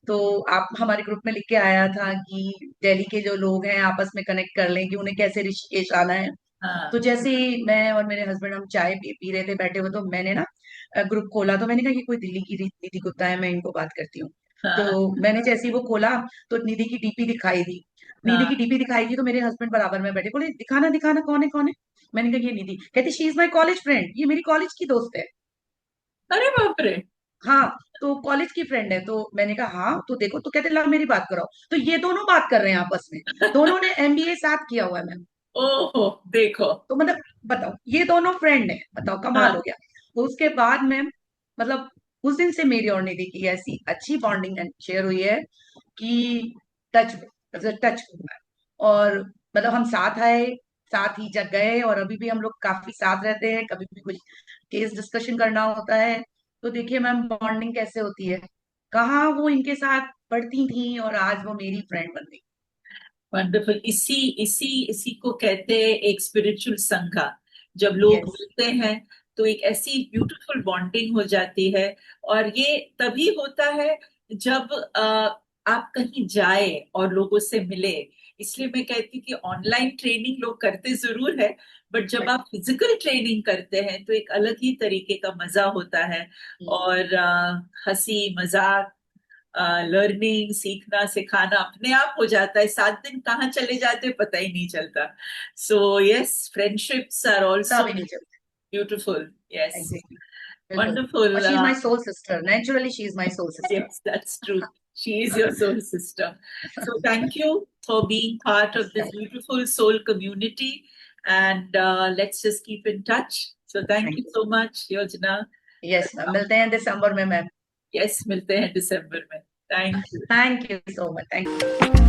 तो आप हमारे ग्रुप में लिख के आया था कि दिल्ली के जो लोग हैं आपस में कनेक्ट कर लें कि उन्हें कैसे ऋषिकेश आना है। हाँ तो जैसे ही मैं और मेरे हस्बैंड हम चाय पी रहे थे बैठे हुए, तो मैंने ना ग्रुप खोला, तो मैंने कहा ये कोई दिल्ली की निधि गुप्ता है, मैं इनको बात करती हूँ। तो हाँ मैंने जैसे ही वो खोला, तो निधि की डीपी दिखाई दी। निधि की हाँ। डीपी दिखाई दी, तो मेरे हस्बैंड बराबर में बैठे, बोले दिखाना दिखाना, कौन है कौन है। मैंने कहा ये निधि। कहती she is my college friend, ये मेरी कॉलेज की दोस्त है। अरे बाप रे। हाँ, तो कॉलेज की फ्रेंड है। तो मैंने कहा हाँ, तो देखो, तो कहते ला मेरी बात कराओ। तो ये दोनों बात कर रहे हैं आपस में, दोनों ने एमबीए साथ किया हुआ है मैम। ओहो, देखो। तो मतलब बताओ, ये दोनों फ्रेंड है, बताओ कमाल हो हाँ गया। तो उसके बाद में मतलब उस दिन से मेरी और निधि की ऐसी अच्छी बॉन्डिंग एंड शेयर हुई है कि टच टच हुआ है। और मतलब हम साथ आए, साथ ही जग गए, और अभी भी हम लोग काफी साथ रहते हैं। कभी भी कुछ केस डिस्कशन करना होता है, तो देखिए मैम बॉन्डिंग कैसे होती है। कहाँ वो इनके साथ पढ़ती थी और आज वो मेरी फ्रेंड बन गई। वंडरफुल। इसी इसी इसी को कहते हैं एक स्पिरिचुअल संघा। जब लोग यस। मिलते हैं तो एक ऐसी ब्यूटीफुल बॉन्डिंग हो जाती है। और ये तभी होता है जब आप कहीं जाए और लोगों से मिले। इसलिए मैं कहती हूँ कि ऑनलाइन ट्रेनिंग लोग करते जरूर है, बट जब आप फिजिकल ट्रेनिंग करते हैं तो एक अलग ही तरीके का मजा होता है। और हंसी मजाक, लर्निंग, सीखना सिखाना अपने आप हो जाता है। 7 दिन कहाँ चले जाते हैं पता ही नहीं चलता। सो यस, फ्रेंडशिप्स आर पता ऑल्सो भी नहीं चलता। ब्यूटिफुल। यस, एग्जैक्टली, बिल्कुल। और wonderful. She is my soul sister, naturally she is my soul sister. Yes, that's true. She is your soul sister. So thank you for being part of this beautiful soul community. And let's just keep in touch. So thank you so much, Yojana. Yes ma'am, मिलते हैं दिसंबर में ma'am. Yes, मिलते हैं दिसंबर में। Thank you. Thank you so much, thank you.